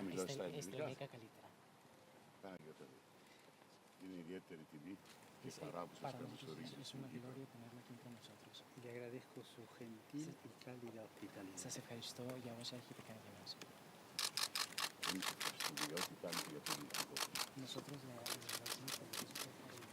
Μιλάω στα ελληνικά. καλύτερα. Άγιο το δει. Είναι ιδιαίτερη τιμή και χαρά που σας καλωσορίζω. Le agradezco su gentil y cálida hospitalidad. Σας ευχαριστώ για όσα έχετε κάνει για μας. Εμείς ευχαριστούμε για ό,τι κάνετε για τον ελληνικό. Nosotros le agradecemos por lo que usted ha hecho.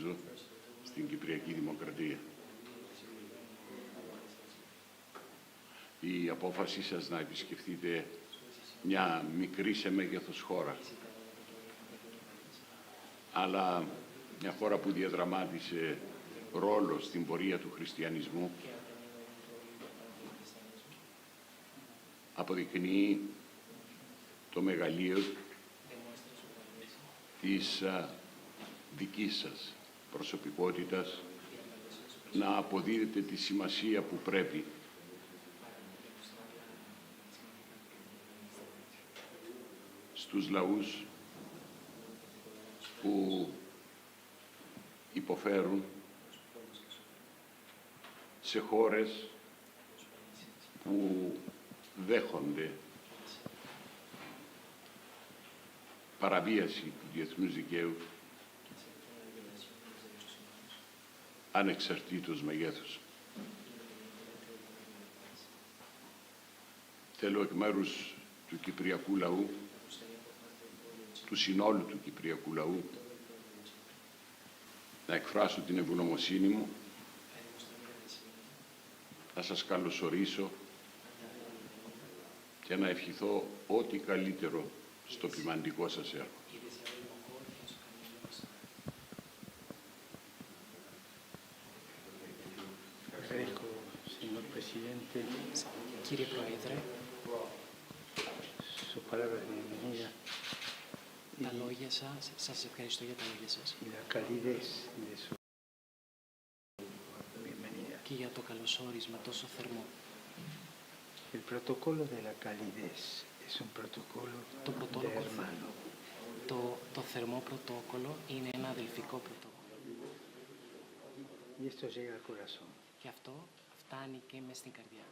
ελπίζω, στην Κυπριακή Δημοκρατία. Η απόφαση σας να επισκεφτείτε μια μικρή σε μέγεθος χώρα, αλλά μια χώρα που διαδραμάτισε ρόλο στην πορεία του χριστιανισμού, αποδεικνύει το μεγαλείο της δικής σας προσωπικότητας να αποδίδετε τη σημασία που πρέπει στους λαούς που υποφέρουν σε χώρες που δέχονται παραβίαση του διεθνούς δικαίου ανεξαρτήτως μεγέθους. Θέλω εκ μέρους του κυπριακού λαού, του συνόλου του κυπριακού λαού, να εκφράσω την ευγνωμοσύνη μου, να σας καλωσορίσω και να ευχηθώ ό,τι καλύτερο στο ποιμαντικό σας έργο. Agradezco, señor presidente, Κύριε Πρόεδρε, sus palabras de bienvenida τα λόγια σας, σας ευχαριστώ για τα λόγια σας y la calidez de su bienvenida. και για το καλωσόρισμα τόσο θερμό. El protocolo de la calidez es un protocolo Το de πρωτόκολλο, hermano. το θερμό πρωτόκολλο είναι ένα αδελφικό πρωτόκολλο. Y esto llega al corazón. Και αυτό φτάνει και μες στην καρδιά.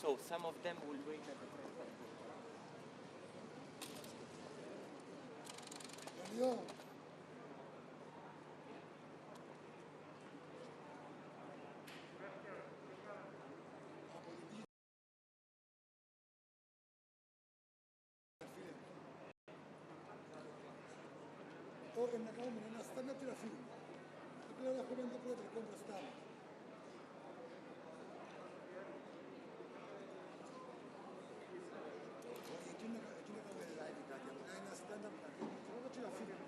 So some of them will wait at the front. Όχι, να κάνουμε ένα στάντα και να φύγουμε. Απλά να έχουμε το πρώτο μπροστά μας. Εκεί να κάνουμε live κάτι, απλά ένα στάντα που να φύγουμε και να φύγουμε.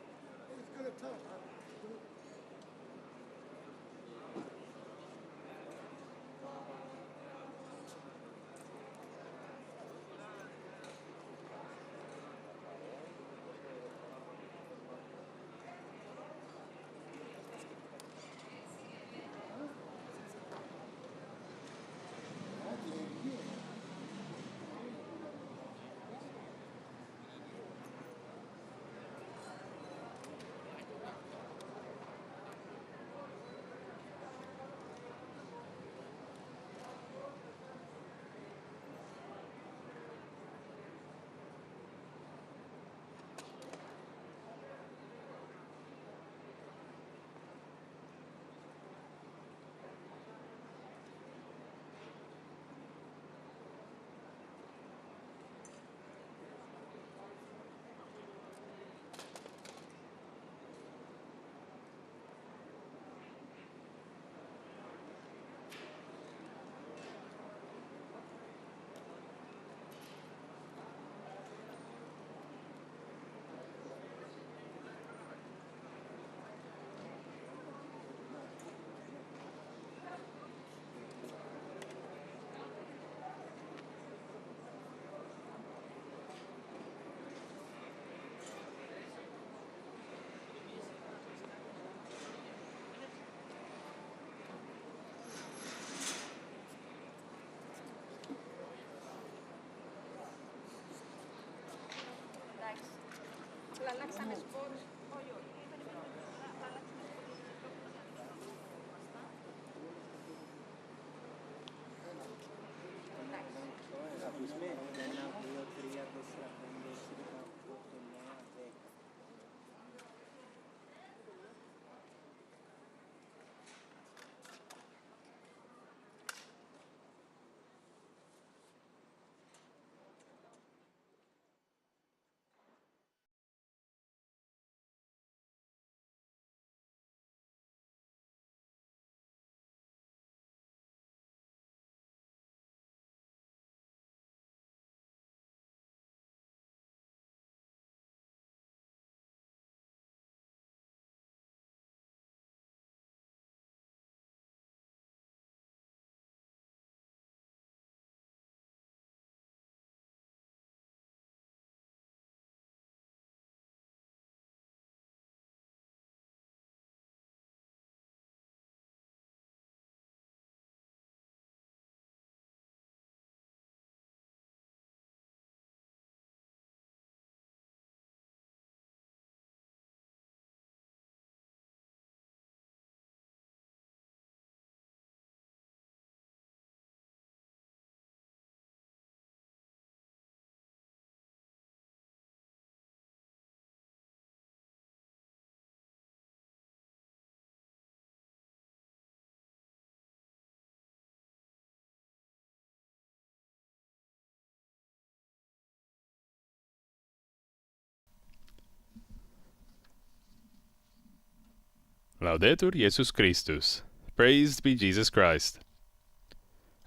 Έχει 2 λεπτά. Laudetur Jesus Christus. Praised be Jesus Christ.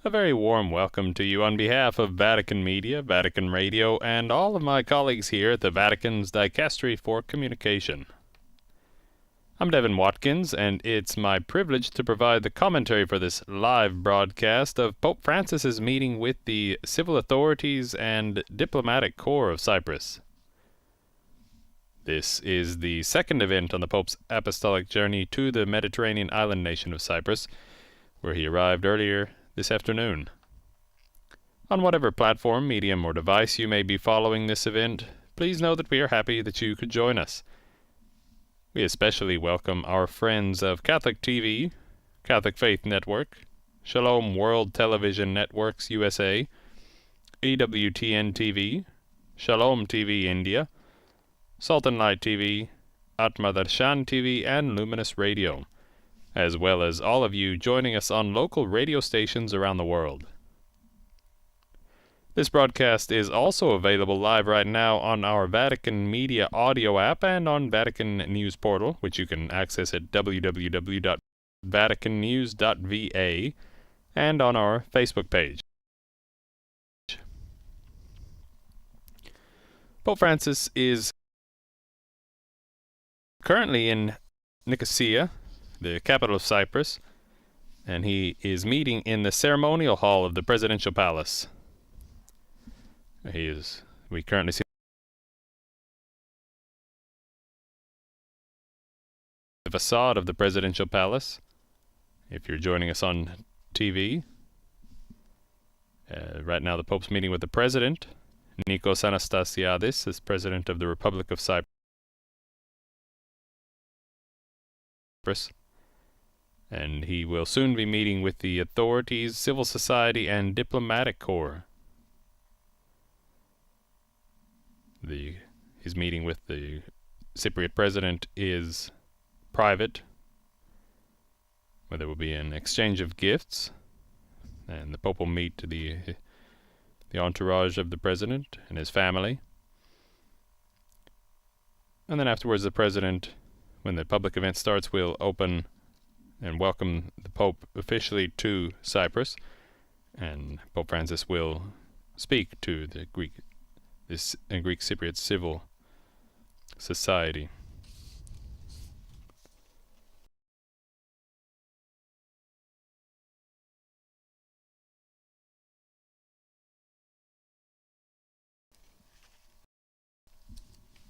A very warm welcome to you on behalf of Vatican Media, Vatican Radio, and all of my colleagues here at the Vatican's Dicastery for Communication. I'm Devin Watkins, and it's my privilege to provide the commentary for this live broadcast of Pope Francis's meeting with the civil authorities and diplomatic corps of Cyprus. This is the second event on the Pope's apostolic journey to the Mediterranean island nation of Cyprus, where he arrived earlier this afternoon. On whatever platform, medium, or device you may be following this event, please know that we are happy that you could join us. We especially welcome our friends of Catholic TV, Catholic Faith Network, Shalom World Television Networks USA, EWTN TV, Shalom TV India, Salt and Light TV, Atma Darshan TV, and Luminous Radio, as well as all of you joining us on local radio stations around the world. This broadcast is also available live right now on our Vatican Media audio app and on Vatican News Portal, which you can access at www.vaticannews.va, and on our Facebook page. Pope Francis is currently in Nicosia, the capital of Cyprus, and he is meeting in the ceremonial hall of the presidential palace. We currently see the facade of the presidential palace. If you're joining us on TV, right now the Pope's meeting with the president, Nicosia, as president of the Republic of Cyprus, and he will soon be meeting with the authorities, civil society, and diplomatic corps. His meeting with the Cypriot president is private, where there will be an exchange of gifts, and the Pope will meet the entourage of the president and his family. And then afterwards the president, when the public event starts, will open and welcome the Pope officially to Cyprus, and Pope Francis will speak to the Greek Cypriot civil society.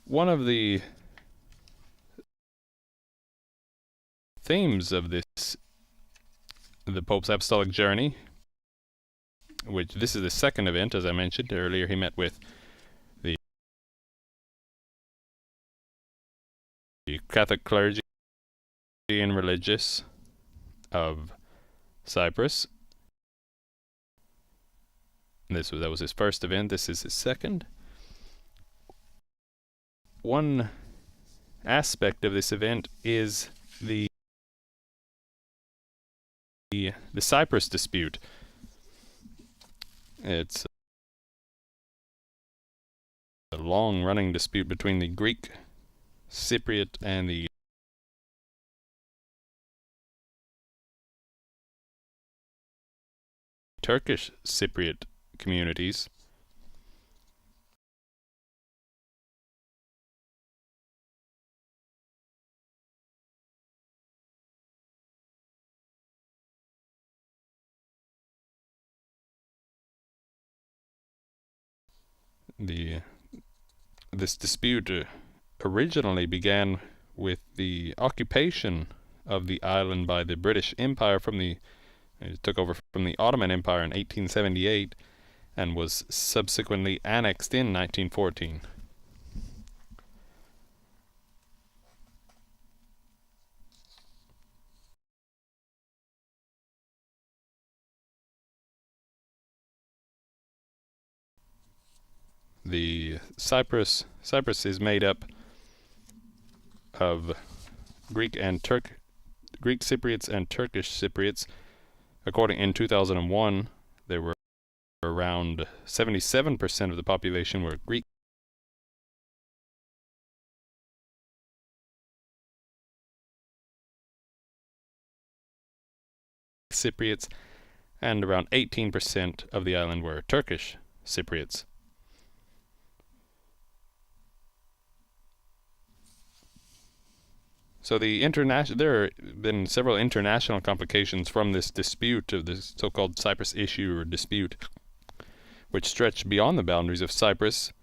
One of the themes of the Pope's apostolic journey, which this is the second event, as I mentioned earlier, he met with the Catholic clergy and religious of Cyprus. That was his first event. This is his second. One aspect of this event is the Cyprus dispute. It's a long-running dispute between the Greek Cypriot and the Turkish Cypriot communities. This dispute originally began with the occupation of the island by the British Empire it took over from the Ottoman Empire in 1878 and was subsequently annexed in 1914. Cyprus is made up of Greek Cypriots and Turkish Cypriots. In 2001, there were around 77% of the population were Greek Cypriots, and around 18% of the island were Turkish Cypriots. So there have been several international complications from this dispute, of this so-called Cyprus issue or dispute, which stretch beyond the boundaries of Cyprus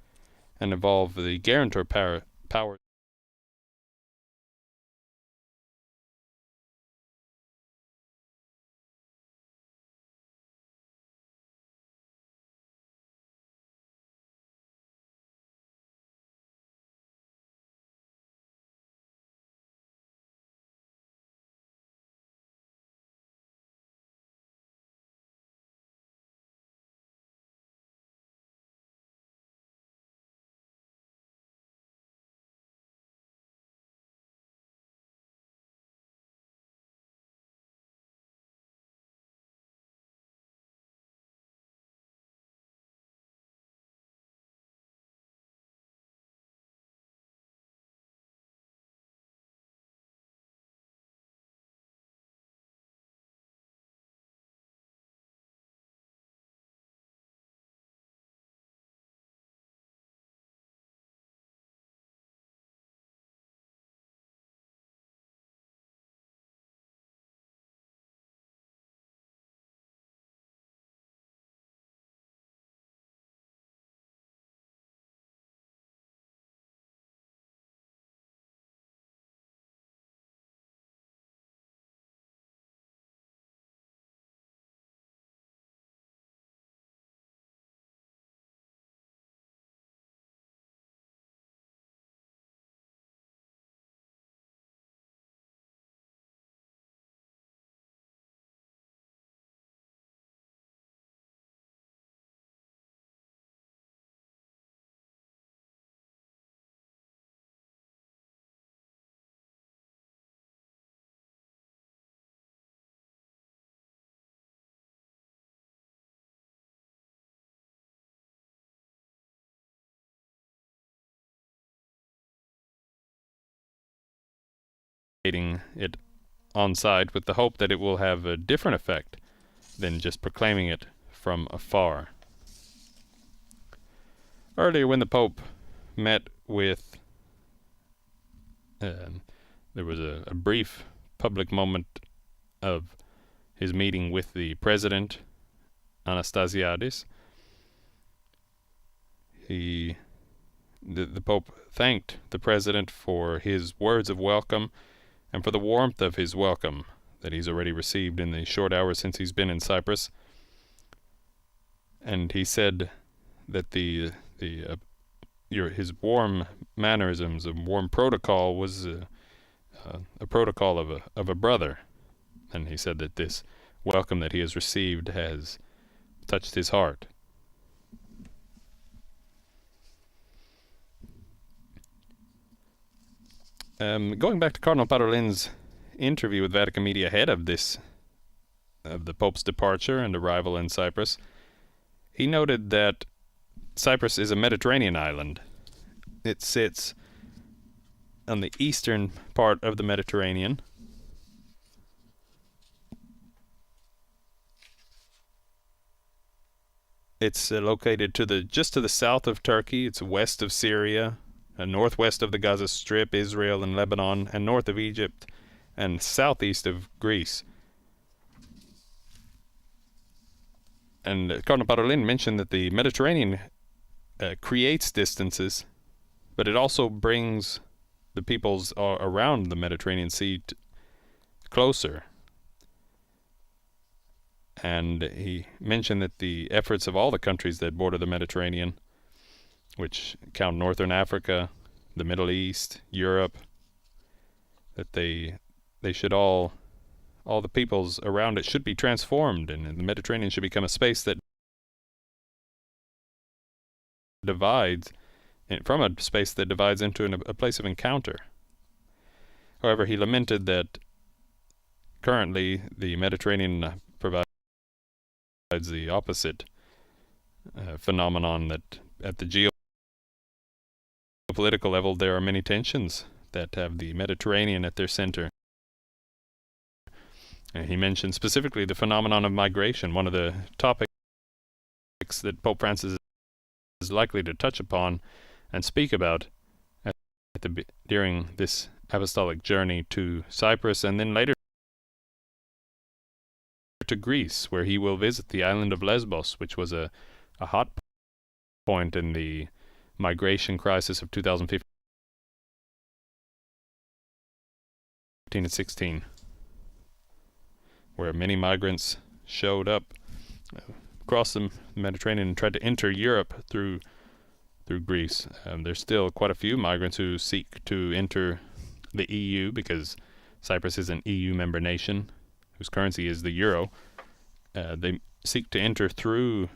and involve the guarantor power. It on site with the hope that it will have a different effect than just proclaiming it from afar. Earlier, when the Pope met with, there was a brief public moment of his meeting with the President, Anastasiadis. The Pope thanked the President for his words of welcome and for the warmth of his welcome that he's already received in the short hours since he's been in Cyprus. And he said that his warm mannerisms and warm protocol was a protocol of a brother. And he said that this welcome that he has received has touched his heart. Going back to Cardinal Parolin's interview with Vatican media ahead of the Pope's departure and arrival in Cyprus, he noted that Cyprus is a Mediterranean island. It sits on the eastern part of the Mediterranean. It's located just to the south of Turkey. It's west of Syria, northwest of the Gaza Strip, Israel and Lebanon, and north of Egypt, and southeast of Greece. And Cardinal Parolin mentioned that the Mediterranean creates distances, but it also brings the peoples around the Mediterranean Sea closer. And he mentioned that the efforts of all the countries that border the Mediterranean, which count Northern Africa, the Middle East, Europe, that they should all the peoples around it should be transformed, and the Mediterranean should become a space that divides, from a space that divides into a place of encounter. However, he lamented that currently the Mediterranean provides the opposite phenomenon, that at the geopolitical level there are many tensions that have the Mediterranean at their center. He mentioned specifically the phenomenon of migration, one of the topics that Pope Francis is likely to touch upon and speak about during this apostolic journey to Cyprus, and then later to Greece, where he will visit the island of Lesbos, which was a hot point in the migration crisis of 2015 and 16, where many migrants showed up across the Mediterranean and tried to enter Europe through Greece. There's still quite a few migrants who seek to enter the EU, because Cyprus is an EU member nation whose currency is the euro. They seek to enter through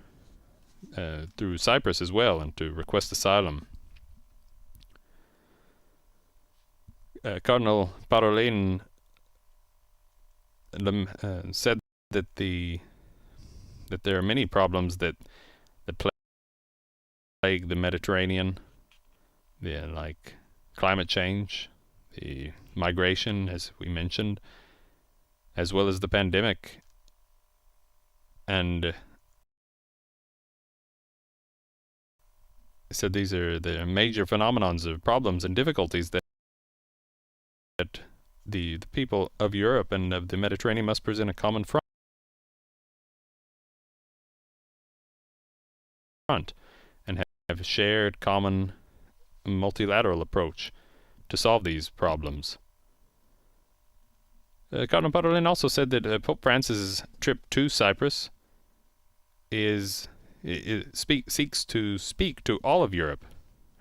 Cyprus as well and to request asylum. Cardinal Parolin said that there are many problems that plague the Mediterranean, like climate change, the migration, as we mentioned, as well as the pandemic. And said these are the major phenomenons of problems and difficulties that the people of Europe and of the Mediterranean must present a common front and have a shared common multilateral approach to solve these problems. Cardinal Parolin also said that Pope Francis' trip to Cyprus seeks to speak to all of Europe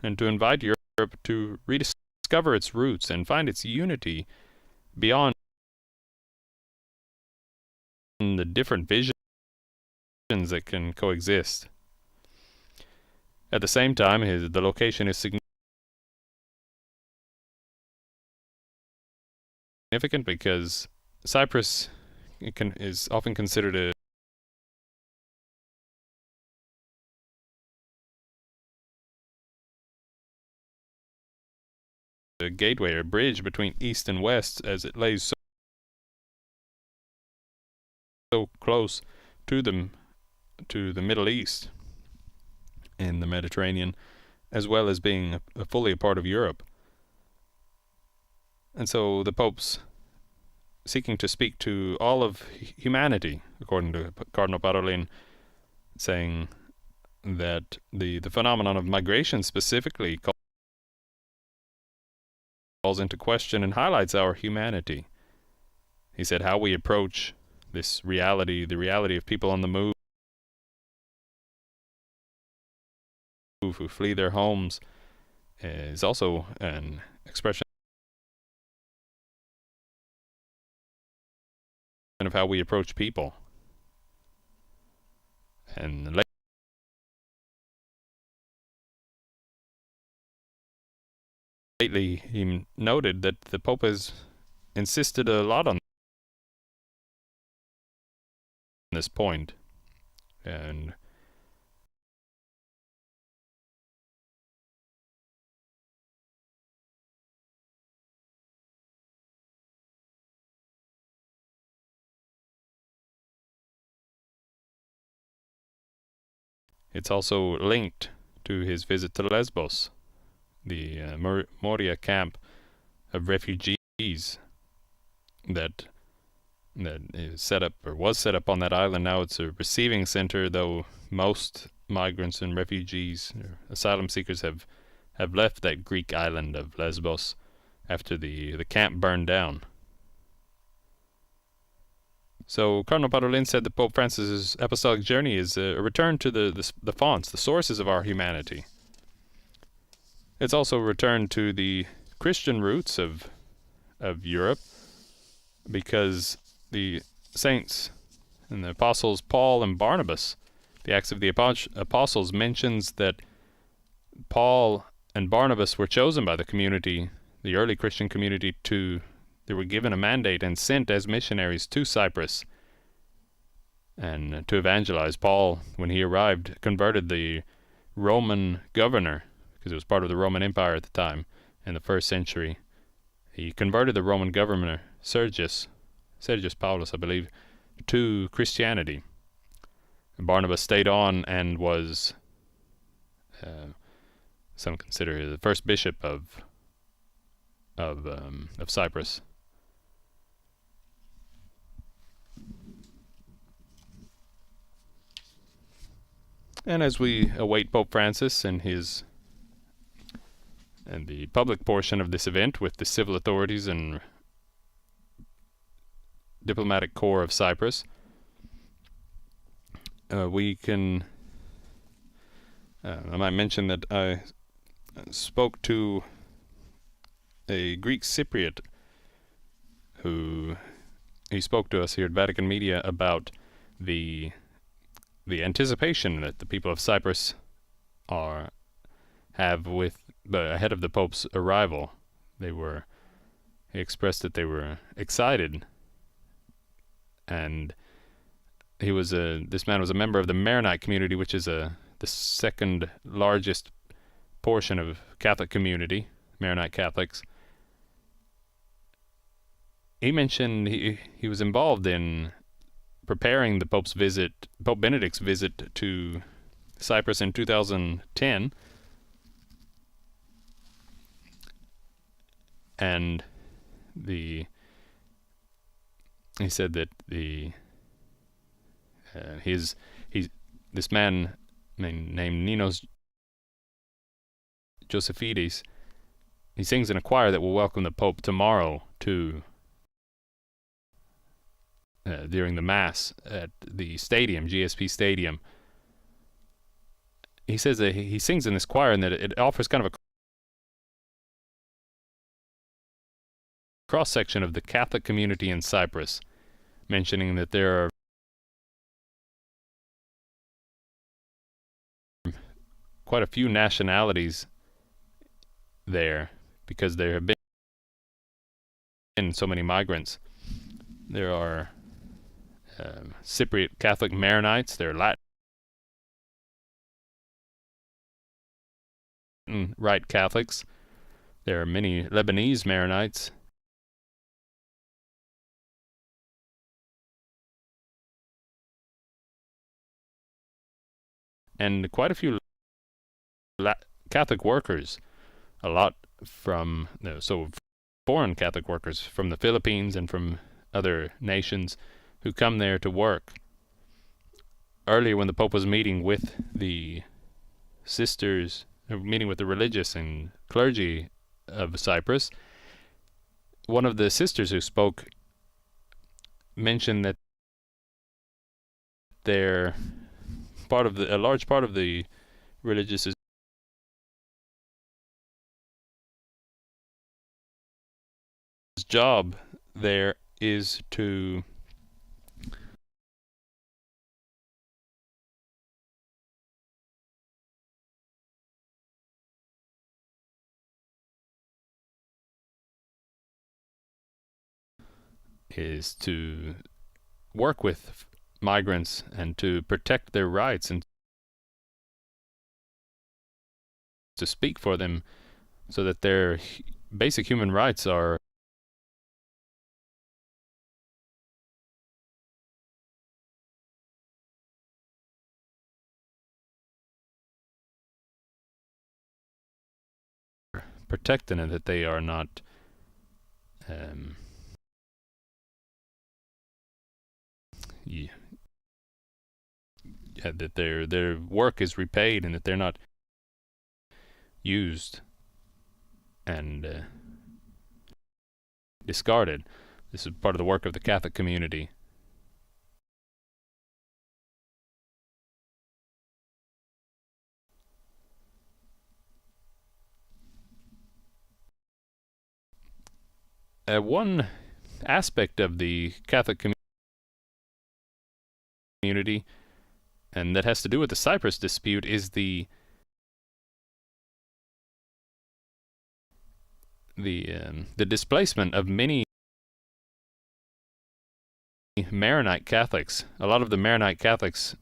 and to invite Europe to rediscover its roots and find its unity beyond the different visions that can coexist. At the same time, the location is significant because Cyprus is often considered a gateway or bridge between East and West, as it lays so close to the Middle East in the Mediterranean, as well as being fully a part of Europe. And so the Pope's seeking to speak to all of humanity, according to Cardinal Parolin, saying that the phenomenon of migration specifically calls into question and highlights our humanity. He said how we approach this reality, the reality of people on the move, who flee their homes, is also an expression of how we approach people. And lately he noted that the Pope has insisted a lot on this point, and it's also linked to his visit to Lesbos, the Moria camp of refugees that is set up, or was set up on that island. Now it's a receiving center, though most migrants and refugees, or asylum seekers, have left that Greek island of Lesbos after the camp burned down. So Cardinal Parolin said that Pope Francis' apostolic journey is a return to the fonts, the sources of our humanity. It's also a return to the Christian roots of Europe, because the saints and the apostles Paul and Barnabas, the Acts of the Apostles, mentions that Paul and Barnabas were chosen by the community, the early Christian community, they were given a mandate and sent as missionaries to Cyprus and to evangelize. Paul, when he arrived, converted the Roman governor, because it was part of the Roman Empire at the time in the 1st century. He converted the Roman governor, Sergius, Sergius Paulus, I believe, to Christianity. Barnabas stayed on and was, some consider the first bishop of Cyprus. And as we await Pope Francis and the public portion of this event with the civil authorities and diplomatic corps of Cyprus, we can. I might mention that I spoke to a Greek Cypriot who he spoke to us here at Vatican Media about the anticipation that the people of Cyprus have ahead of the Pope's arrival. He expressed that they were excited, and this man was a member of the Maronite community, which is the second largest portion of Catholic community, Maronite Catholics. He mentioned he was involved in preparing the Pope Benedict's visit to Cyprus in 2010, and he said that this man named Ninos Josephides, he sings in a choir that will welcome the Pope tomorrow during the Mass at the stadium, GSP Stadium. He says that he sings in this choir and that it offers kind of a cross-section of the Catholic community in Cyprus, mentioning that there are quite a few nationalities there because there have been so many migrants. There are Cypriot Catholic Maronites, there are Latin Rite Catholics, there are many Lebanese Maronites, and quite a few Catholic workers, a lot from foreign Catholic workers from the Philippines and from other nations who come there to work. Earlier, when the Pope was meeting with the sisters, meeting with the religious and clergy of Cyprus, one of the sisters who spoke mentioned that a large part of the religious job there is to work with migrants and to protect their rights and to speak for them so that their basic human rights are protected and that they are not that their work is repaid and that they're not used and discarded. This is part of the work of the Catholic community. One aspect of the Catholic community, and that has to do with the Cyprus dispute, is the displacement of many Maronite Catholics. A lot of the Maronite Catholics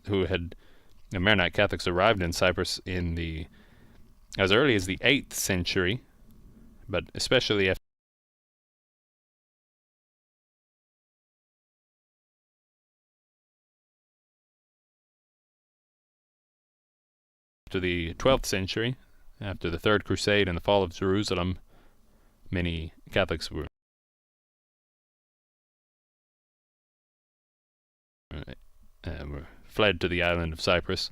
Maronite Catholics arrived in Cyprus as early as the 8th century, but especially after after the 12th century, after the Third Crusade and the fall of Jerusalem, many Catholics were fled to the island of Cyprus.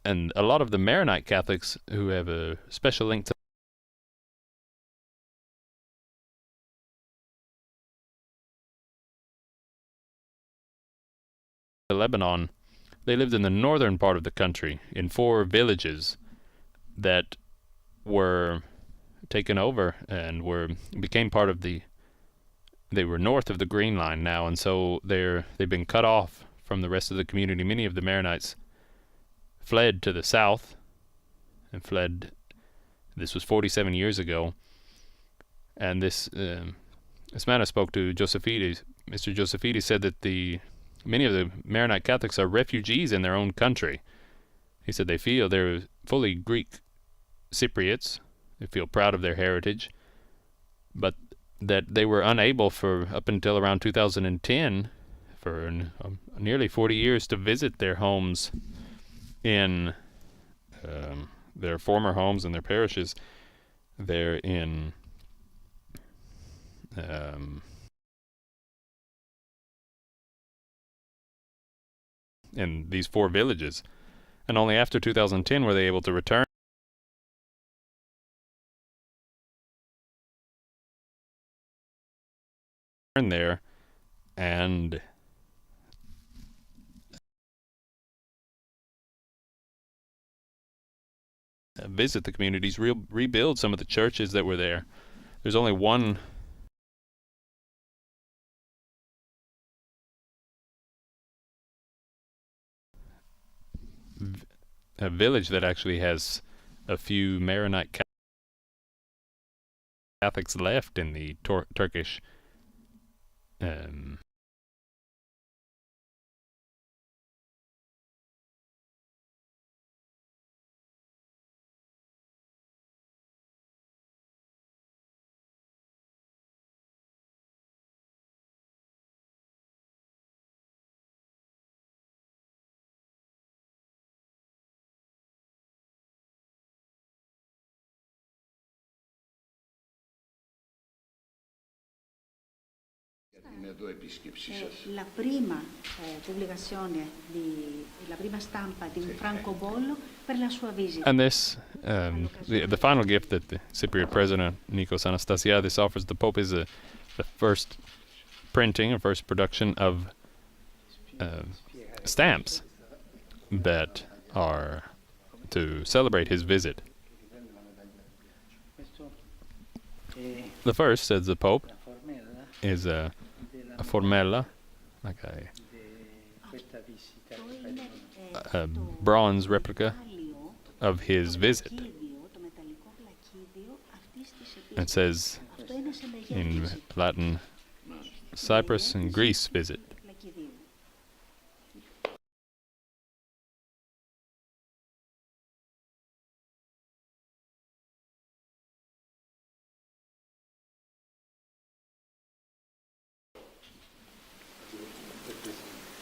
And a lot of the Maronite Catholics who have a special link to Lebanon, they lived in the northern part of the country, in 4 villages that were taken over and became part of they were north of the Green Line now, and so they've been cut off from the rest of the community. Many of the Maronites fled to the south, and this was 47 years ago, and this man I spoke to, Mr. Josephides, said that many of the Maronite Catholics are refugees in their own country. He said they feel they're fully Greek Cypriots, they feel proud of their heritage, but that they were unable for up until around 2010, for nearly 40 years, to visit their homes in their former homes and their parishes there in these 4 villages. And only after 2010 were they able to return there and visit the communities, rebuild some of the churches that were there. There's only one a village that actually has a few Maronite Catholics left in the Turkish Είναι εδώ επίσκεψή σας. La prima pubblicazione, la prima stampa di un francobollo per la sua visita. And this, the final gift that the Cypriot President Nikos Anastasiadis offers the Pope is the first printing, or first production of stamps that are to celebrate his visit. The first, says the Pope, is a formella, like a bronze replica of his visit. It says in Latin, Cyprus and Greece visit.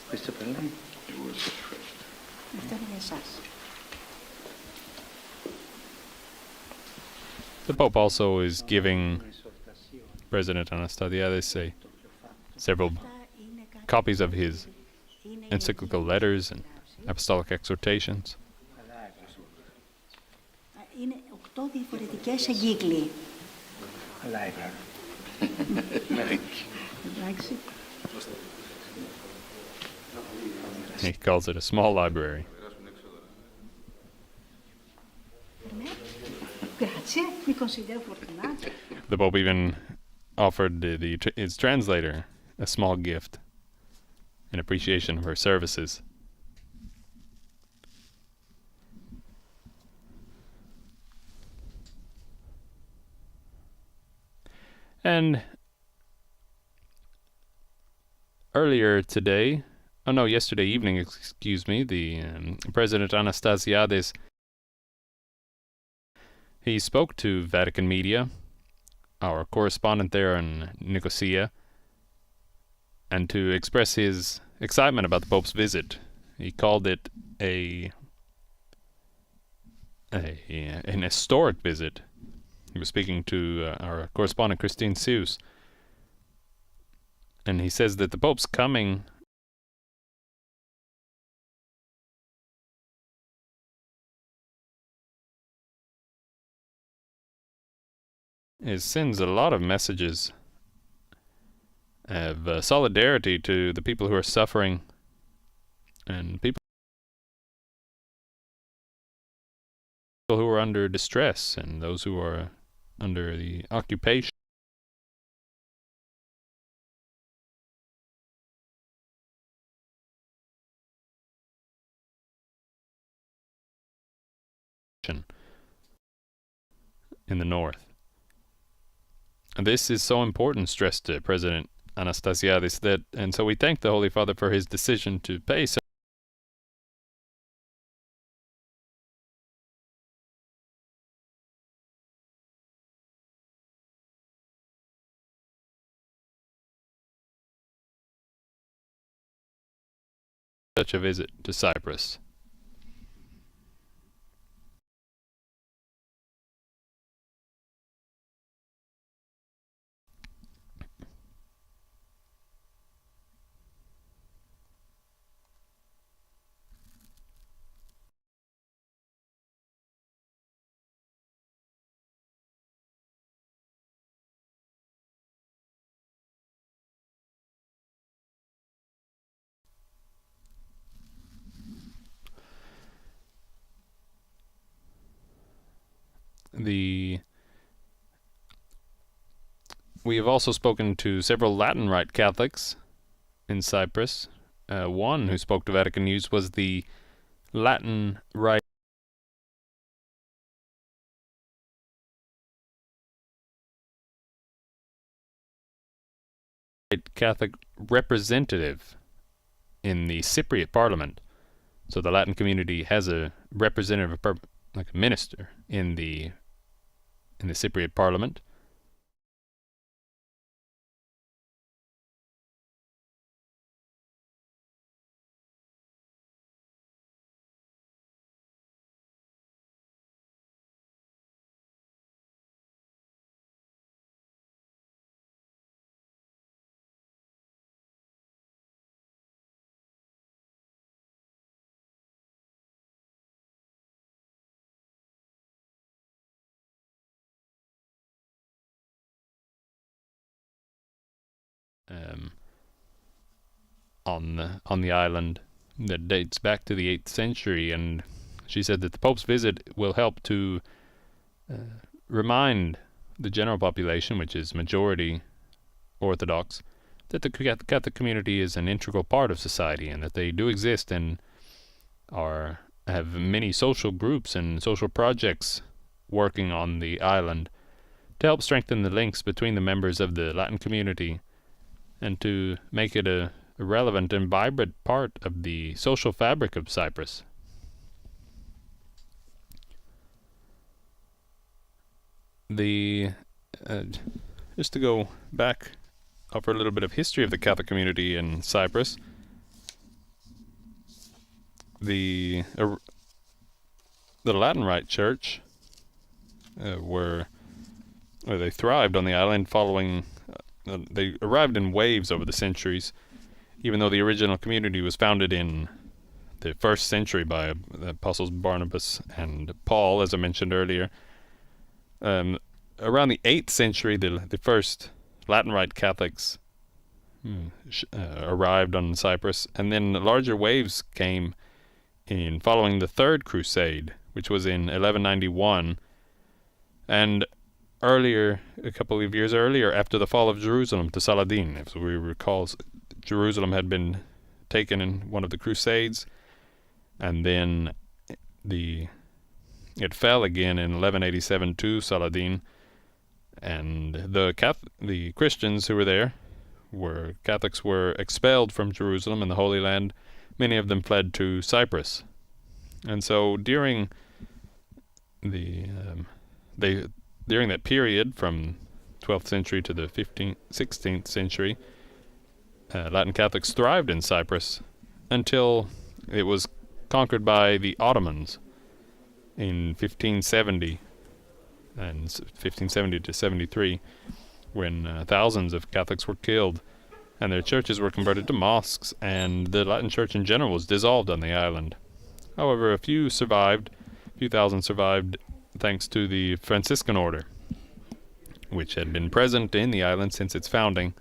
Questo per lei? Αυτό είναι για εσάς. The Pope also is giving President Anastasiadis several copies of his encyclical letters and apostolic exhortations. Είναι 8 διαφορετικές εγκύκλοι. Εντάξει. He calls it a small library. Grazie, mi considero fortunato. The Pope even offered his translator a small gift in appreciation of her services. And earlier today, yesterday evening, excuse me, the President Anastasiadis, he spoke to Vatican media, our correspondent there in Nicosia, and to express his excitement about the Pope's visit. He called it an historic visit. He was speaking to our correspondent Christine Seuss, and he says that the Pope's coming sends a lot of messages of solidarity to the people who are suffering and people who are under distress and those who are under the occupation. In the north. And this is so important, stressed President Anastasiadis, and so we thank the Holy Father for his decision to pay such a visit to Cyprus. We have also spoken to several Latin Rite Catholics in Cyprus. One who spoke to Vatican News was the Latin Rite Catholic representative in the Cypriot Parliament. So the Latin community has a representative, like a minister, in the Cypriot Parliament. On the island that dates back to the 8th century, and she said that the Pope's visit will help to remind the general population, which is majority Orthodox, that the Catholic community is an integral part of society and that they do exist and have many social groups and social projects working on the island to help strengthen the links between the members of the Latin community and to make it a relevant and vibrant part of the social fabric of Cyprus. Just to go back over a little bit of history of the Catholic community in Cyprus, the Latin Rite Church they thrived on the island following. They arrived in waves over the centuries, even though the original community was founded in the 1st century by the apostles Barnabas and Paul, as I mentioned earlier. Around the 8th century, the first Latin Rite Catholics arrived on Cyprus, and then larger waves came in following the Third Crusade, which was in 1191, and earlier, a couple of years earlier, after the fall of Jerusalem to Saladin. If we recall, Jerusalem had been taken in one of the Crusades, and then it fell again in 1187 to Saladin, and the Christians who were there, Catholics, were expelled from Jerusalem and the Holy Land. Many of them fled to Cyprus, and so during that period from 12th century to the 16th century, Latin Catholics thrived in Cyprus until it was conquered by the Ottomans in 1570 and 1570 to 73, when thousands of Catholics were killed and their churches were converted to mosques, and the Latin Church in general was dissolved on the island. However, a few thousand survived thanks to the Franciscan order, which had been present in the island since its founding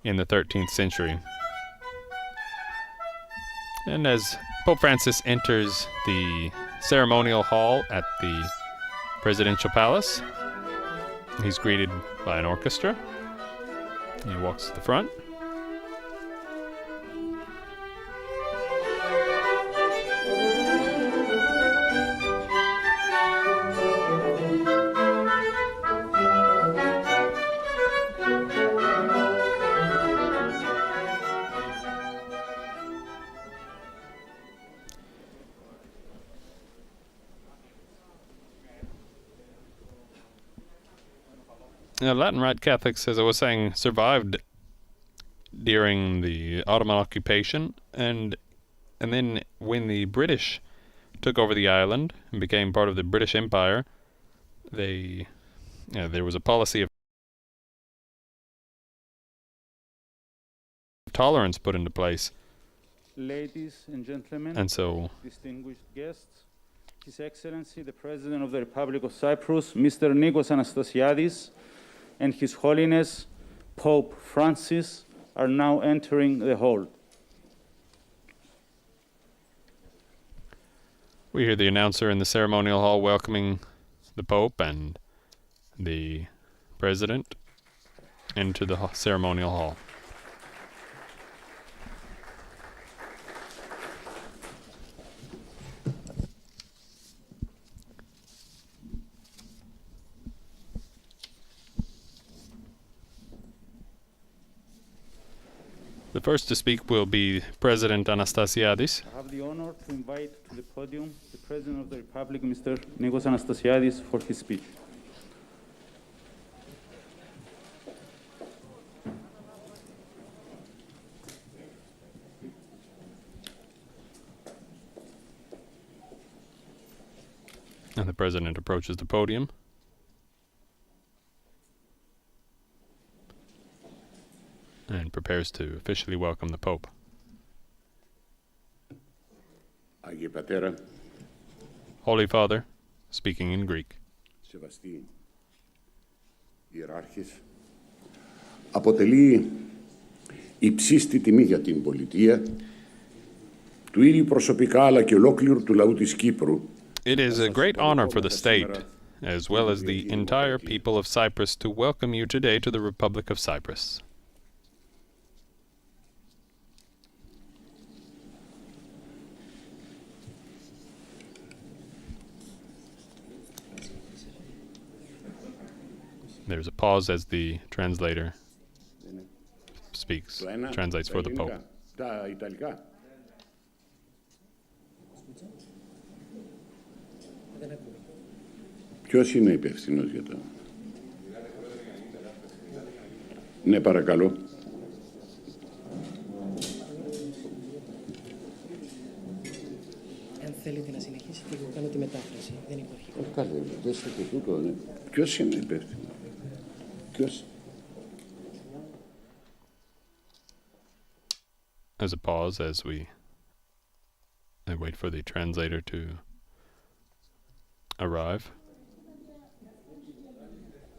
in the 13th century. And as Pope Francis enters the ceremonial hall at the presidential palace, he's greeted by an orchestra. He walks to the front. Latin Rite Catholics, as I was saying, survived during the Ottoman occupation, and then when the British took over the island and became part of the British Empire, there was a policy of tolerance put into place. Ladies and gentlemen, and so distinguished guests, His Excellency the President of the Republic of Cyprus, Mr. Nikos Anastasiadis, and His Holiness Pope Francis are now entering the hall. We hear the announcer in the ceremonial hall welcoming the Pope and the President into the ceremonial hall. The first to speak will be President Anastasiadis. I have the honor to invite to the podium the President of the Republic, Mr. Nikos Anastasiadis, for his speech. And the President approaches the podium. And prepares to officially welcome the Pope. Άγιε Πατέρα, Holy Father, speaking in Greek. Σεβαστοί ιεράρχες, αποτελεί υψίστη τιμή για την πολιτεία, του ίδιου προσωπικά αλλά και ολόκληρου του λαού της Κύπρου. It is a great honor for the state, as well as the entire people of Cyprus, to welcome you today to the Republic of Cyprus. There's a pause as the translator speaks, translates for the Pope. Τα Ιταλικά. Ποιος είναι υπεύθυνος για το... Ναι, παρακαλώ. Αν θέλετε να συνεχίσετε, εγώ κάνω τη μετάφραση. Δεν υπάρχει. Καλέ, δέστε και τούτο, ναι. Ποιος είναι υπεύθυνος. Ποιος... There's a pause as I wait for the translator to arrive.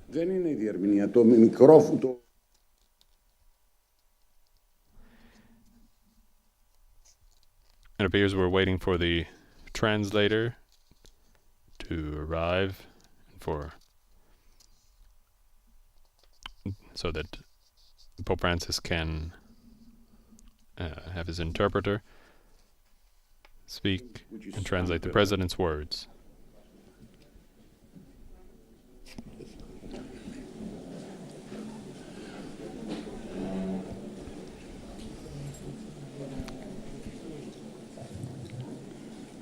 Δεν είναι η διερμηνία, το μικρόφωνο. It appears we're waiting for the translator to arrive so that Pope Francis can have his interpreter speak and translate the President's words.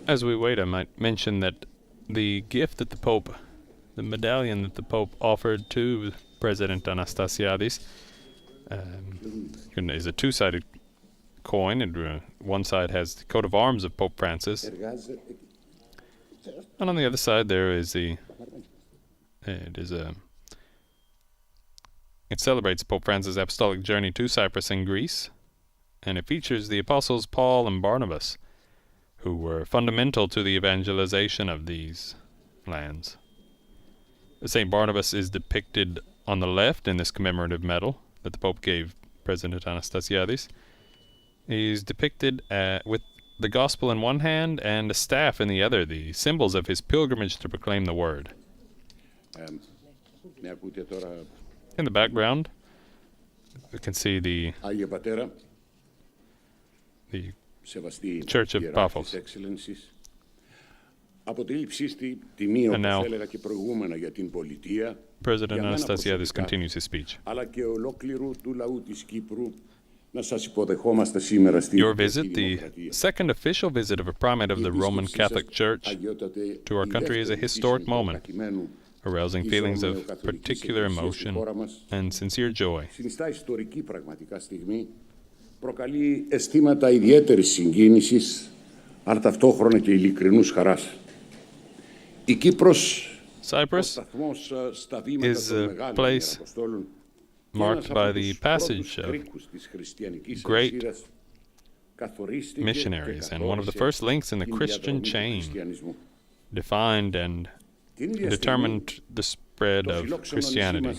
As we wait, I might mention that the gift that the medallion that the Pope offered to President Anastasiadis is a two-sided coin, and one side has the coat of arms of Pope Francis, and on the other side there is it celebrates Pope Francis' apostolic journey to Cyprus and Greece, and it features the apostles Paul and Barnabas, who were fundamental to the evangelization of these lands. Saint Barnabas is depicted on the left in this commemorative medal that the Pope gave President Anastasiadis. He's depicted with the gospel in one hand and a staff in the other, the symbols of his pilgrimage to proclaim the word. In the background, we can see the Church of Paphos. And now, President Anastasiadis continues his speech. Your visit, the second official visit of a primate of the Roman Catholic Church to our country, is a historic moment, arousing feelings of particular emotion and sincere joy. Προκαλεί αισθήματα ιδιαίτερης συγκίνησης, αλλά ταυτόχρονα και ειλικρινούς χαράς. Η Κύπρος, Cyprus is a place marked by the passage of great missionaries, and one of the first links in the Christian chain defined and determined the spread of Christianity.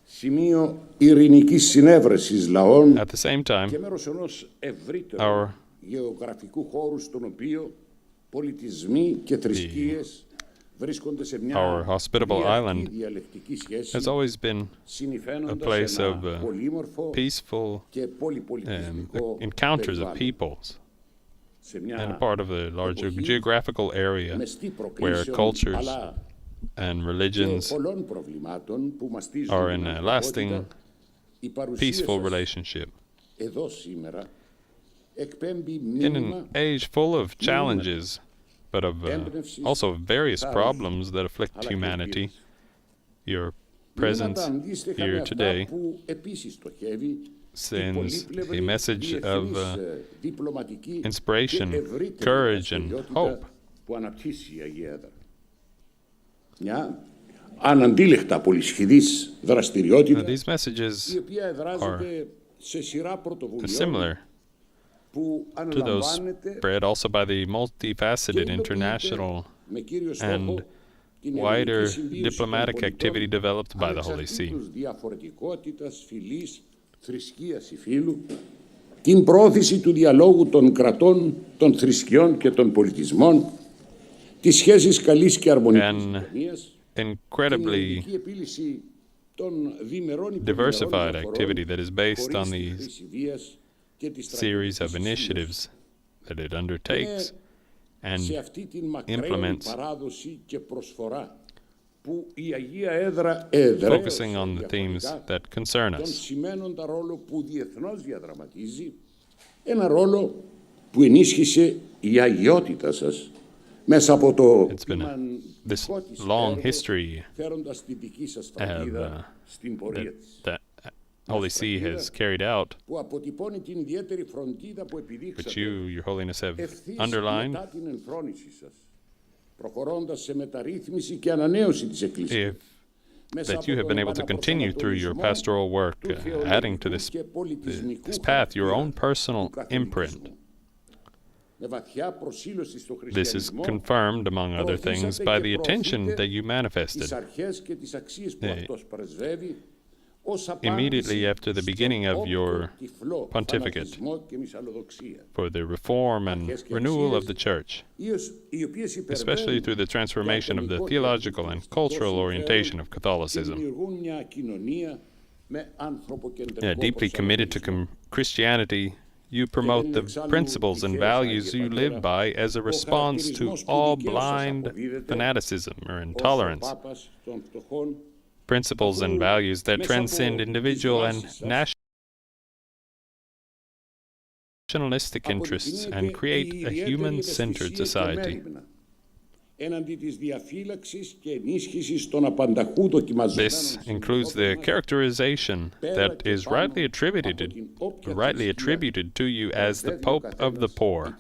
Σημείο ειρηνικής συνέβρεσης λαών At the same time, και μέρος ενός ευρύτερου γεωγραφικού χώρου στον οποίο πολιτισμοί και θρησκείες βρίσκονται σε μια διαλεκτική σχέση, has always been a place of peaceful encounters of peoples, and a part of a larger geographical area where cultures and religions are in a lasting, peaceful relationship. In an age full of challenges, but of also various problems that afflict humanity, your presence here today sends a message of inspiration, courage, and hope. Μια αναντίλεκτα πολυσχηδής δραστηριότητα, η οποία εδράζεται σε σειρά πρωτοβουλειών similar to those spread also by the multifaceted international and wider diplomatic activity developed by the Holy See. Διαφορετικότητας, φυλής, θρησκείας ή φύλου, την πρόθεση του διαλόγου των κρατών, των θρησκειών και των πολιτισμών, τις σχέσεις καλής και αρμονικής κοινωνίας, incredibly diversified activity that is based on these series of initiatives that it undertakes and implements, focusing on the themes that concern us. Ένα ρόλο που ενίσχυσε η αγιότητα σας μέσα από το this long history that Holy See has carried out, which you, Your Holiness, have underlined, that you have been able to continue through your pastoral work, adding to this path your own personal imprint. This is confirmed, among other things, by the attention that you manifested immediately after the beginning of your pontificate for the reform and renewal of the Church, especially through the transformation of the theological and cultural orientation of Catholicism. Deeply committed to Christianity, you promote the principles and values you live by as a response to all blind fanaticism or intolerance, principles and values that transcend individual and nationalistic interests and create a human-centered society. This includes the characterization that is rightly attributed to you as the Pope of the poor,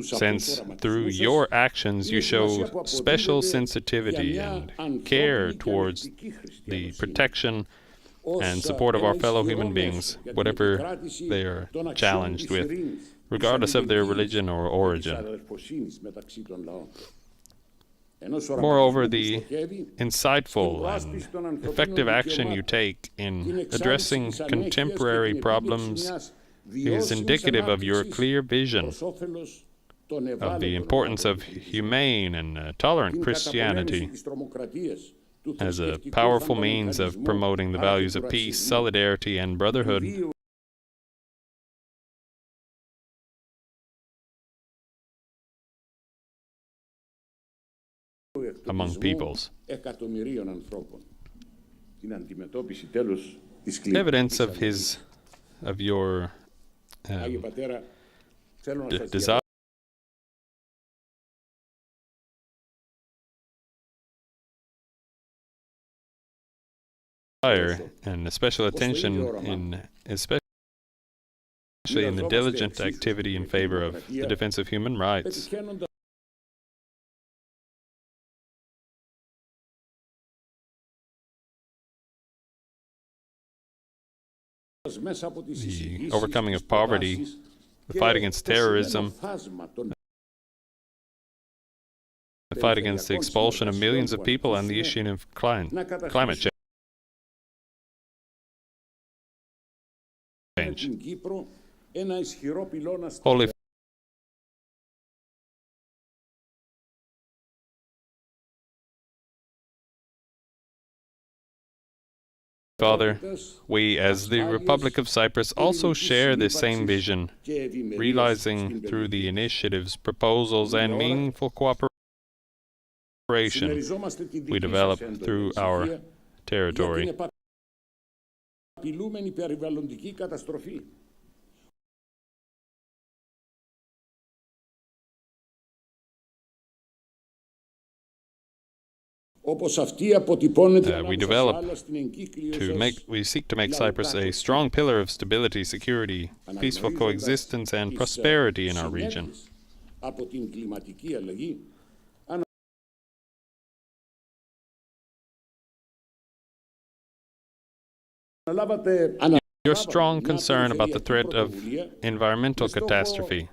since through your actions you show special sensitivity and care towards the protection and support of our fellow human beings, whatever they are challenged with, regardless of their religion or origin. Moreover, the insightful and effective action you take in addressing contemporary problems is indicative of your clear vision of the importance of humane and tolerant Christianity as a powerful means of promoting the values of peace, solidarity, and brotherhood among peoples. Evidence of your desire and a special attention especially in the diligent activity in favor of the defense of human rights. The overcoming of poverty, the fight against terrorism, the fight against the expulsion of millions of people, and the issue of climate change. Holy Father, we as the Republic of Cyprus also share this same vision, realizing through the initiatives, proposals, and meaningful cooperation we develop through our territory. We seek to make Cyprus a strong pillar of stability, security, peaceful coexistence, and prosperity in our region. Your strong concern about the threat of environmental catastrophe,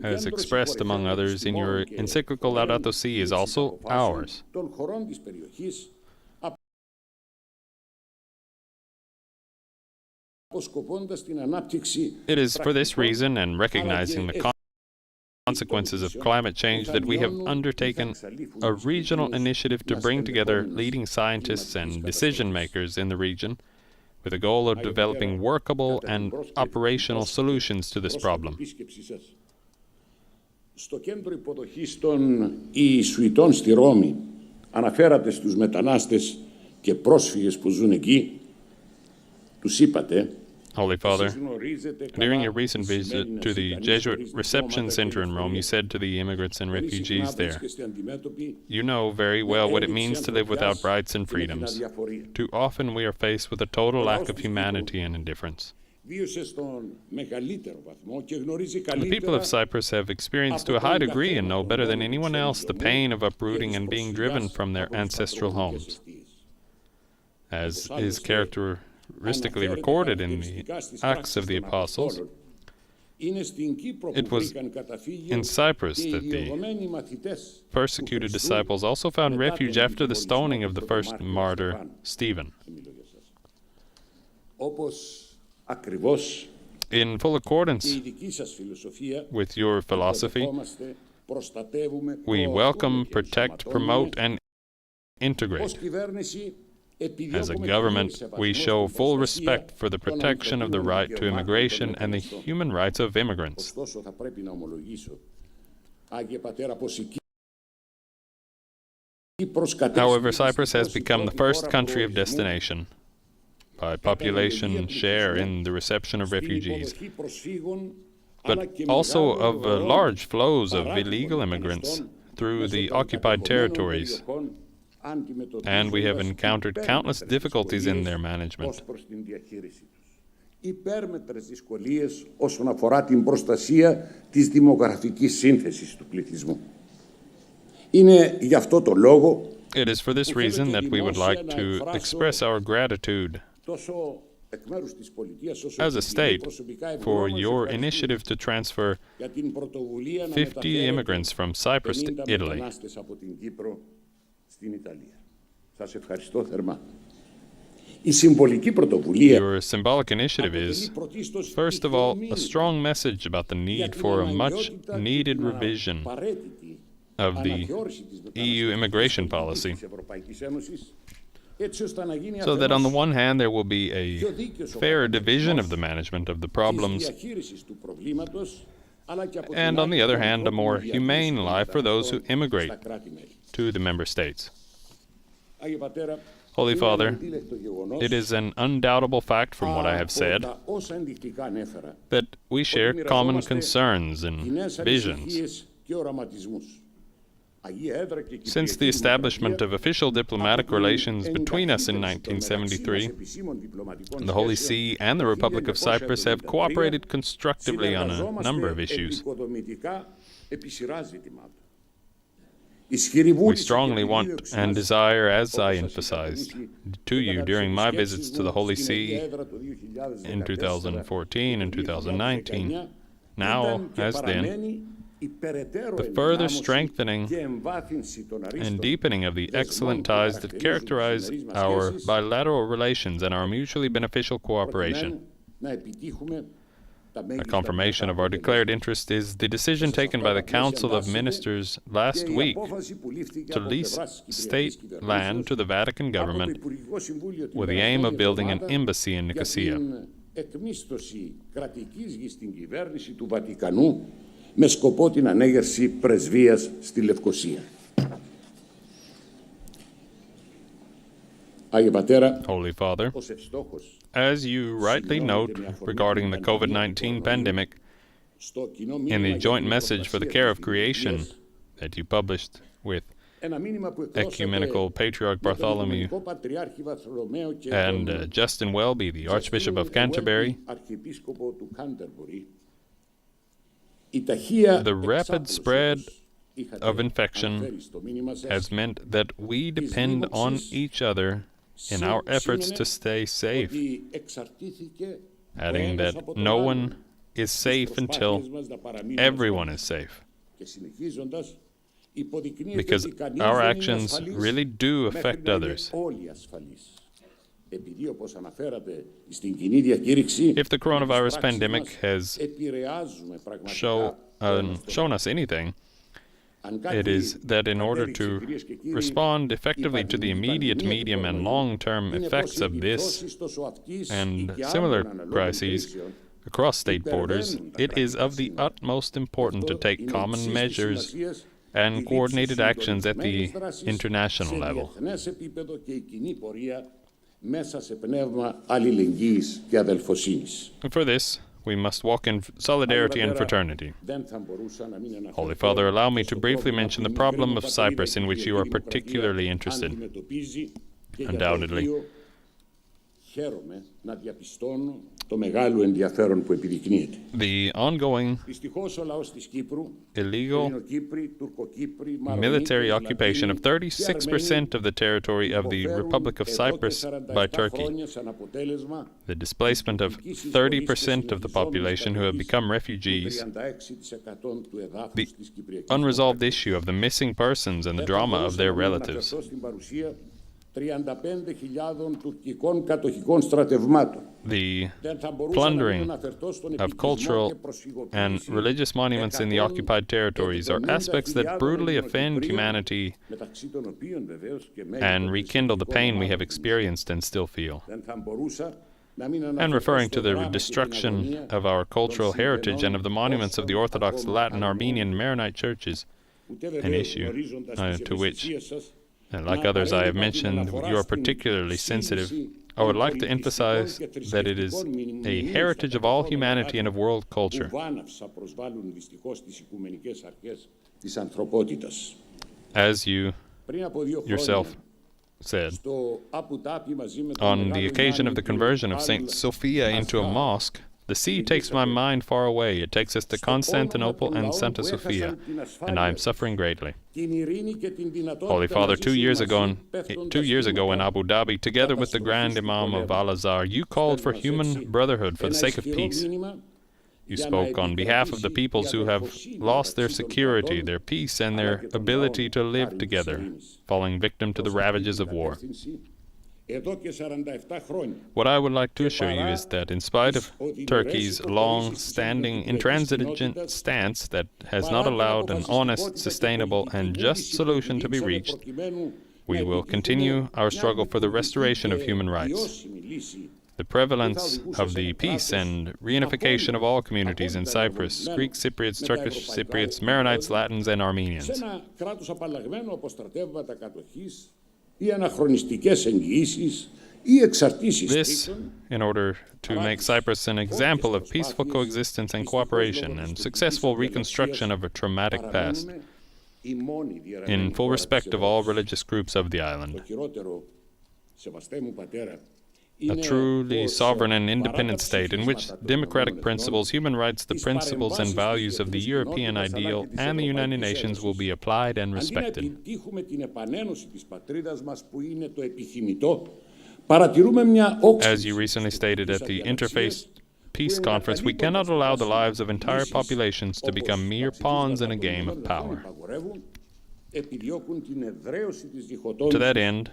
as expressed among others in your encyclical Laudato Si, is also ours. It is for this reason, and recognizing the consequences of climate change, that we have undertaken a regional initiative to bring together leading scientists and decision-makers in the region with a goal of developing workable and operational solutions to this problem. Στο κέντρο υποδοχής των Ιησουητών στη Ρώμη αναφέρατε στους μετανάστες και πρόσφυγες που ζουν εκεί, τους είπατε. Holy Father, during your recent visit to the Jesuit Reception Center in Rome, you said to the immigrants and refugees there, you know very well what it means to live without rights and freedoms. Too often we are faced with a total lack of humanity and indifference. The people of Cyprus have experienced to a high degree and know better than anyone else the pain of uprooting and being driven from their ancestral homes. As is characteristically recorded in the Acts of the Apostles, it was in Cyprus that the persecuted disciples also found refuge after the stoning of the first martyr, Stephen. In full accordance with your philosophy, we welcome, protect, promote, and integrate. As a government, we show full respect for the protection of the right to immigration and the human rights of immigrants. However, Cyprus has become the first country of destination by population share in the reception of refugees. but also of large flows of illegal immigrants through the occupied territories, and we have encountered countless difficulties in their management. Υπέρμετρες δυσκολίες όσον αφορά την προστασία της δημογραφικής σύνθεσης του πληθυσμού. Είναι γι' αυτό το λόγο It is for this reason that we would like to express our gratitude as a state for your initiative to transfer 50 immigrants from Cyprus to Italy. Σας ευχαριστώ θερμά. Η συμβολική πρωτοβουλία Your symbolic initiative is, first of all, a strong message about the need for a much-needed revision of the EU immigration policy, so that on the one hand there will be a fair division of the management of the problems, and on the other hand a more humane life for those who immigrate to the member states. Holy Father, it is an undoubtable fact from what I have said that we share common concerns and visions. Since the establishment of official diplomatic relations between us in 1973, the Holy See and the Republic of Cyprus have cooperated constructively on a number of issues. We strongly want and desire, as I emphasized to you during my visits to the Holy See in 2014 and 2019, now as then, the further strengthening and deepening of the excellent ties that characterize our bilateral relations and our mutually beneficial cooperation. A confirmation of our declared interest is the decision taken by the Council of Ministers last week to lease state land to the Vatican government with the aim of building an embassy in Nicosia. Με σκοπό την ανέγερση πρεσβείας στη Λευκοσία. Holy Father, as you rightly note regarding the COVID-19 pandemic, in the joint message for the care of creation that you published with Ecumenical Patriarch Bartholomew and Justin Welby, the Archbishop of Canterbury, the rapid spread of infection has meant that we depend on each other in our efforts to stay safe, adding that no one is safe until everyone is safe, because our actions really do affect others. If the coronavirus pandemic has shown us anything, it is that in order to respond effectively to the immediate, medium, and long-term effects of this and similar crises across state borders, it is of the utmost importance to take common measures and coordinated actions at the international level. And for this, we must walk in solidarity and fraternity. Holy Father, allow me to briefly mention the problem of Cyprus, in which you are particularly interested. Undoubtedly, the ongoing illegal military occupation of 36% of the territory of the Republic of Cyprus by Turkey, the displacement of 30% of the population who have become refugees, the unresolved issue of the missing persons and the drama of their relatives, the plundering of cultural and religious monuments in the occupied territories are aspects that brutally offend humanity and rekindle the pain we have experienced and still feel. And referring to the destruction of our cultural heritage and of the monuments of the Orthodox, Latin, Armenian, Maronite churches, an issue to which, like others I have mentioned, you are particularly sensitive. I would like to emphasize that it is a heritage of all humanity and of world culture. As you yourself said, on the occasion of the conversion of St. Sophia into a mosque, the sea takes my mind far away. It takes us to Constantinople and Santa Sophia, and I am suffering greatly. Holy Father, 2 years ago in Abu Dhabi, together with the Grand Imam of Al-Azhar, you called for human brotherhood for the sake of peace. You spoke on behalf of the peoples who have lost their security, their peace, and their ability to live together, falling victim to the ravages of war. What I would like to assure you is that in spite of Turkey's long-standing intransigent stance that has not allowed an honest, sustainable, and just solution to be reached, we will continue our struggle for the restoration of human rights. The prevalence of the peace and reunification of all communities in Cyprus, Greek Cypriots, Turkish Cypriots, Maronites, Latins, and Armenians. This, in order to make Cyprus an example of peaceful coexistence and cooperation and successful reconstruction of a traumatic past, in full respect of all religious groups of the island. A truly sovereign and independent state in which democratic principles, human rights, the principles and values of the European ideal and the United Nations will be applied and respected. As you recently stated at the Interfaith Peace Conference, we cannot allow the lives of entire populations to become mere pawns in a game of power. To that end,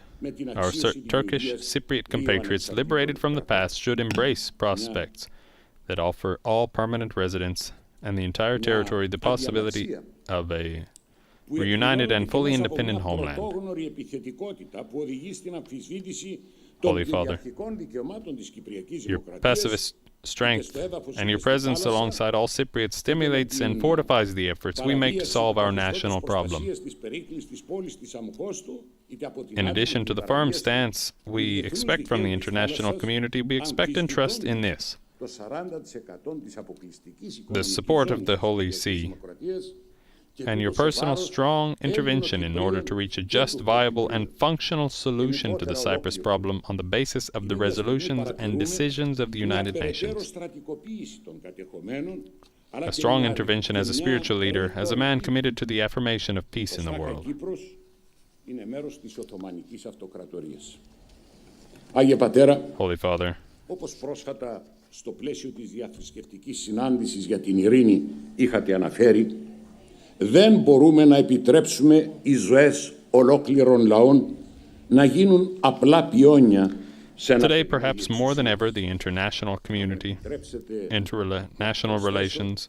our Turkish Cypriot compatriots liberated from the past should embrace prospects that offer all permanent residents and the entire territory the possibility of a reunited and fully independent homeland. Holy Father, your pacifist strength and your presence alongside all Cypriots stimulates and fortifies the efforts we make to solve our national problem. In addition to the firm stance we expect from the international community, we expect and trust in this: the support of the Holy See, and your personal strong intervention in order to reach a just, viable, and functional solution to the Cyprus problem on the basis of the resolutions and decisions of the United Nations. A strong intervention as a spiritual leader, as a man committed to the affirmation of peace in the world. Holy Father, στο πλαίσιο της διαθρησκευτικής συνάντησης για την ειρήνη είχατε αναφέρει, δεν μπορούμε να επιτρέψουμε οι ζωές ολόκληρων λαών να γίνουν απλά πιόνια. Today, perhaps more than ever, the international community, international relations,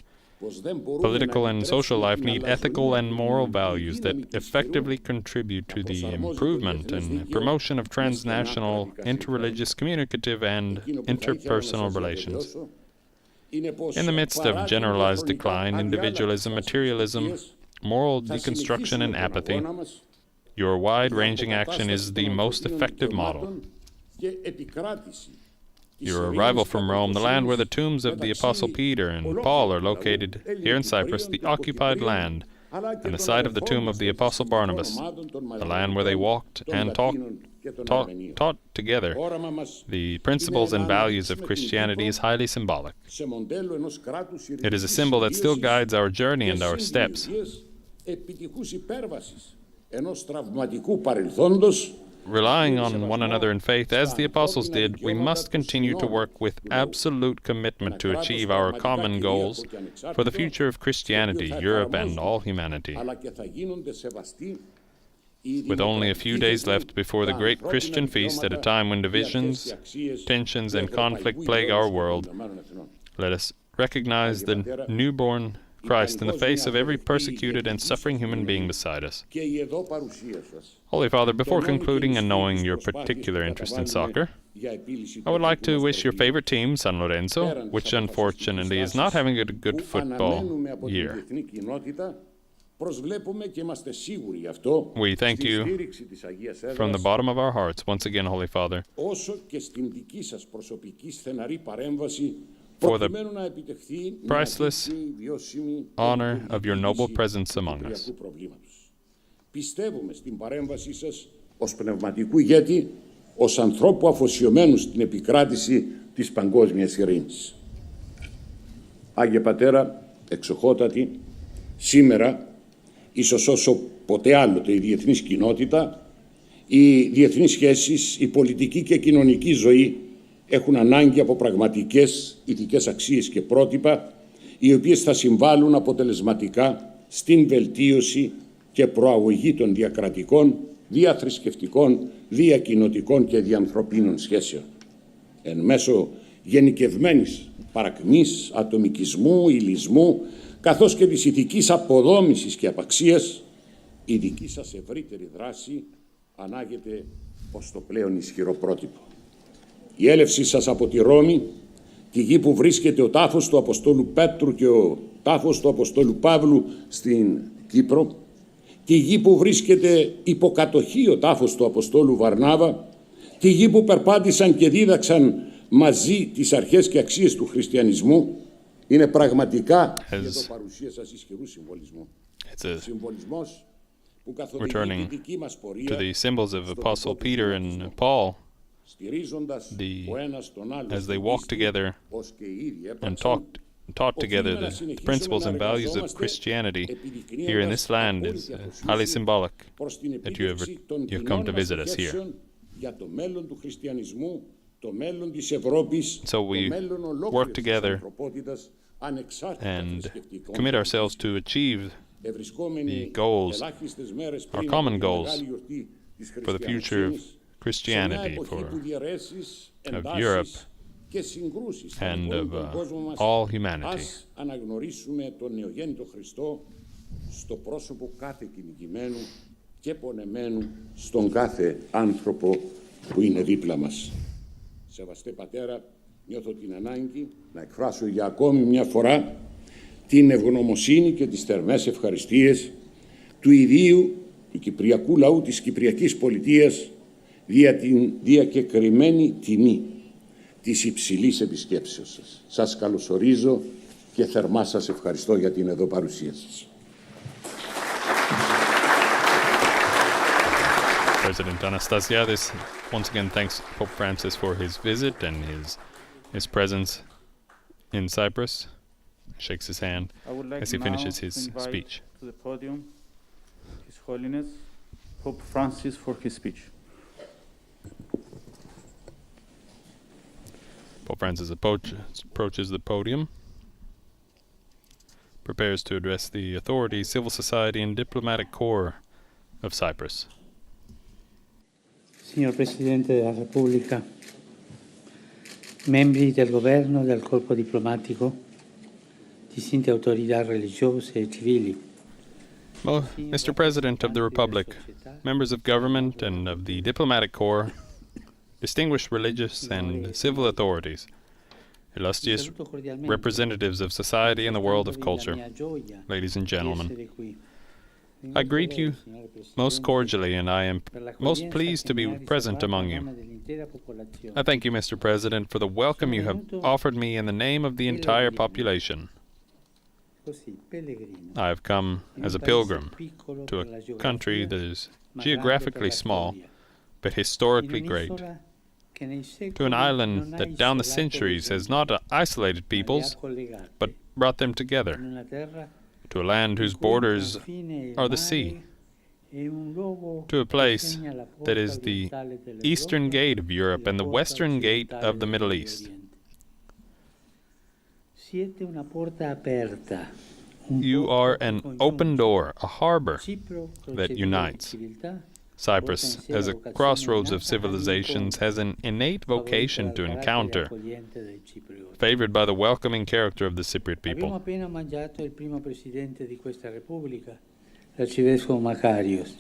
political and social life need ethical and moral values that effectively contribute to the improvement and promotion of transnational, interreligious, communicative, and interpersonal relations. In the midst of generalized decline, individualism, materialism, moral deconstruction, and apathy, your wide-ranging action is the most effective model. Your arrival from Rome, the land where the tombs of the Apostle Peter and Paul are located, here in Cyprus, the occupied land, and the site of the tomb of the Apostle Barnabas, the land where they walked and taught together the principles and values of Christianity, is highly symbolic. It is a symbol that still guides our journey and our steps. Relying on one another in faith, as the apostles did, we must continue to work with absolute commitment to achieve our common goals for the future of Christianity, Europe, and all humanity. With only a few days left before the great Christian feast, at a time when divisions, tensions, and conflict plague our world, let us recognize the newborn Christ in the face of every persecuted and suffering human being beside us. Holy Father, before concluding and knowing your particular interest in soccer, I would like to wish your favorite team, San Lorenzo, which unfortunately is not having a good football year, We thank you from the bottom of our hearts, once again, Holy Father, for the priceless honor of your noble presence among us. Πιστεύουμε στην παρέμβασή σας ως πνευματικού ηγέτη, ως ανθρώπου αφοσιωμένου στην επικράτηση της παγκόσμιας ειρήνης. Άγιε Πατέρα, εξοχότατη, σήμερα, ίσως όσο ποτέ άλλοτε η διεθνής κοινότητα, οι διεθνείς σχέσεις, η πολιτική και κοινωνική ζωή έχουν ανάγκη από πραγματικές ηθικές αξίες και πρότυπα, οι οποίες θα συμβάλλουν αποτελεσματικά στην βελτίωση και προαγωγή των διακρατικών, διαθρησκευτικών, διακοινωτικών και διανθρωπίνων σχέσεων. Εν μέσω γενικευμένης παρακμής, ατομικισμού, υλισμού, καθώς και της ηθικής αποδόμησης και απαξίας, η δική σας ευρύτερη δράση ανάγεται ως το πλέον ισχυρό πρότυπο. Η έλευση σας από τη Ρώμη, τη γη που βρίσκεται ο τάφος του Αποστόλου Πέτρου και ο τάφος του Αποστόλου Παύλου στην Κύπρο, τη γη που βρίσκεται υποκατοχή ο τάφος του Αποστόλου Βαρνάβα, τη γη που περπάτησαν και δίδαξαν μαζί τις αρχές και αξίες του χριστιανισμού, είναι πραγματικά εδώ παρουσία σας ισχυρού συμβολισμού. Συμβολισμός που καθοδηγεί τη δική μας πορεία to the symbols of Apostle Peter and Paul, as they walked together and taught together the principles and values of Christianity here in this land is highly symbolic that you have come to visit us here. So we work together and commit ourselves to achieve the goals, our common goals for the future of Christianity, of Europe, and of all humanity. Αναγνωρίσουμε τον νεογέννητο Χριστό στο πρόσωπο κάθε κυνηγημένου και πονεμένου, στον κάθε άνθρωπο που είναι δίπλα μας. Σεβαστέ Πατέρα, νιώθω την ανάγκη να εκφράσω για ακόμη μια φορά την ευγνωμοσύνη και τις θερμές ευχαριστίες του ιδίου του Κυπριακού λαού της Κυπριακής Πολιτείας δια την διακεκριμένη τιμή της υψηλής επισκέψεως σας. Σας καλωσορίζω και θερμά σας ευχαριστώ για την εδώ παρουσία σας. President Anastasiadis once again thanks Pope Francis for his visit and his presence in Cyprus. Shakes his hand as he finishes his speech. To the podium, His Holiness Pope Francis for his speech. Pope Francis approaches the podium, prepares to address the authorities, civil society, and diplomatic corps of Cyprus. Signor Presidente della Repubblica, membri del governo e del corpo diplomatico, distinte autorità religiose e civili. Well, Mr. President of the Republic, members of government and of the diplomatic corps, distinguished religious and civil authorities, illustrious representatives of society and the world of culture, ladies and gentlemen, I greet you most cordially, and I am most pleased to be present among you. I thank you, Mr. President, for the welcome you have offered me in the name of the entire population. I have come as a pilgrim to a country that is geographically small, but historically great, to an island that down the centuries has not isolated peoples, but brought them together, to a land whose borders are the sea, to a place that is the eastern gate of Europe and the western gate of the Middle East. You are an open door, a harbor that unites. Cyprus, as a crossroads of civilizations, has an innate vocation to encounter, favored by the welcoming character of the Cypriot people.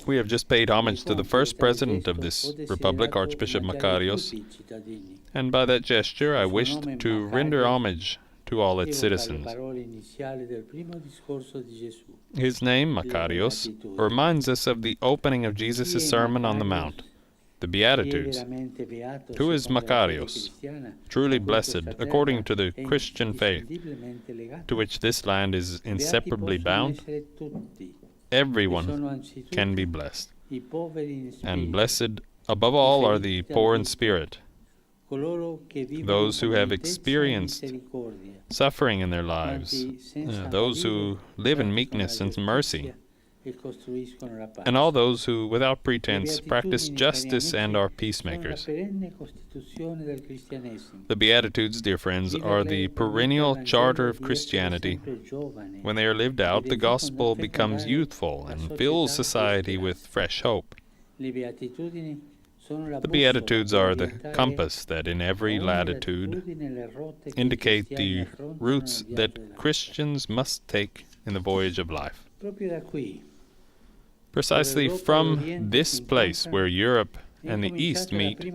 We have just paid homage to the first president of this republic, Archbishop Makarios, and by that gesture I wished to render homage to all its citizens. His name, Makarios, reminds us of the opening of Jesus' Sermon on the Mount, the Beatitudes. Who is Makarios? Truly blessed, according to the Christian faith, to which this land is inseparably bound. Everyone can be blessed. And blessed above all are the poor in spirit, those who have experienced suffering in their lives, those who live in meekness and mercy, and all those who, without pretense, practice justice and are peacemakers. The Beatitudes, dear friends, are the perennial charter of Christianity. When they are lived out, the gospel becomes youthful and fills society with fresh hope. The Beatitudes are the compass that in every latitude indicate the routes that Christians must take in the voyage of life. Precisely from this place where Europe and the East meet,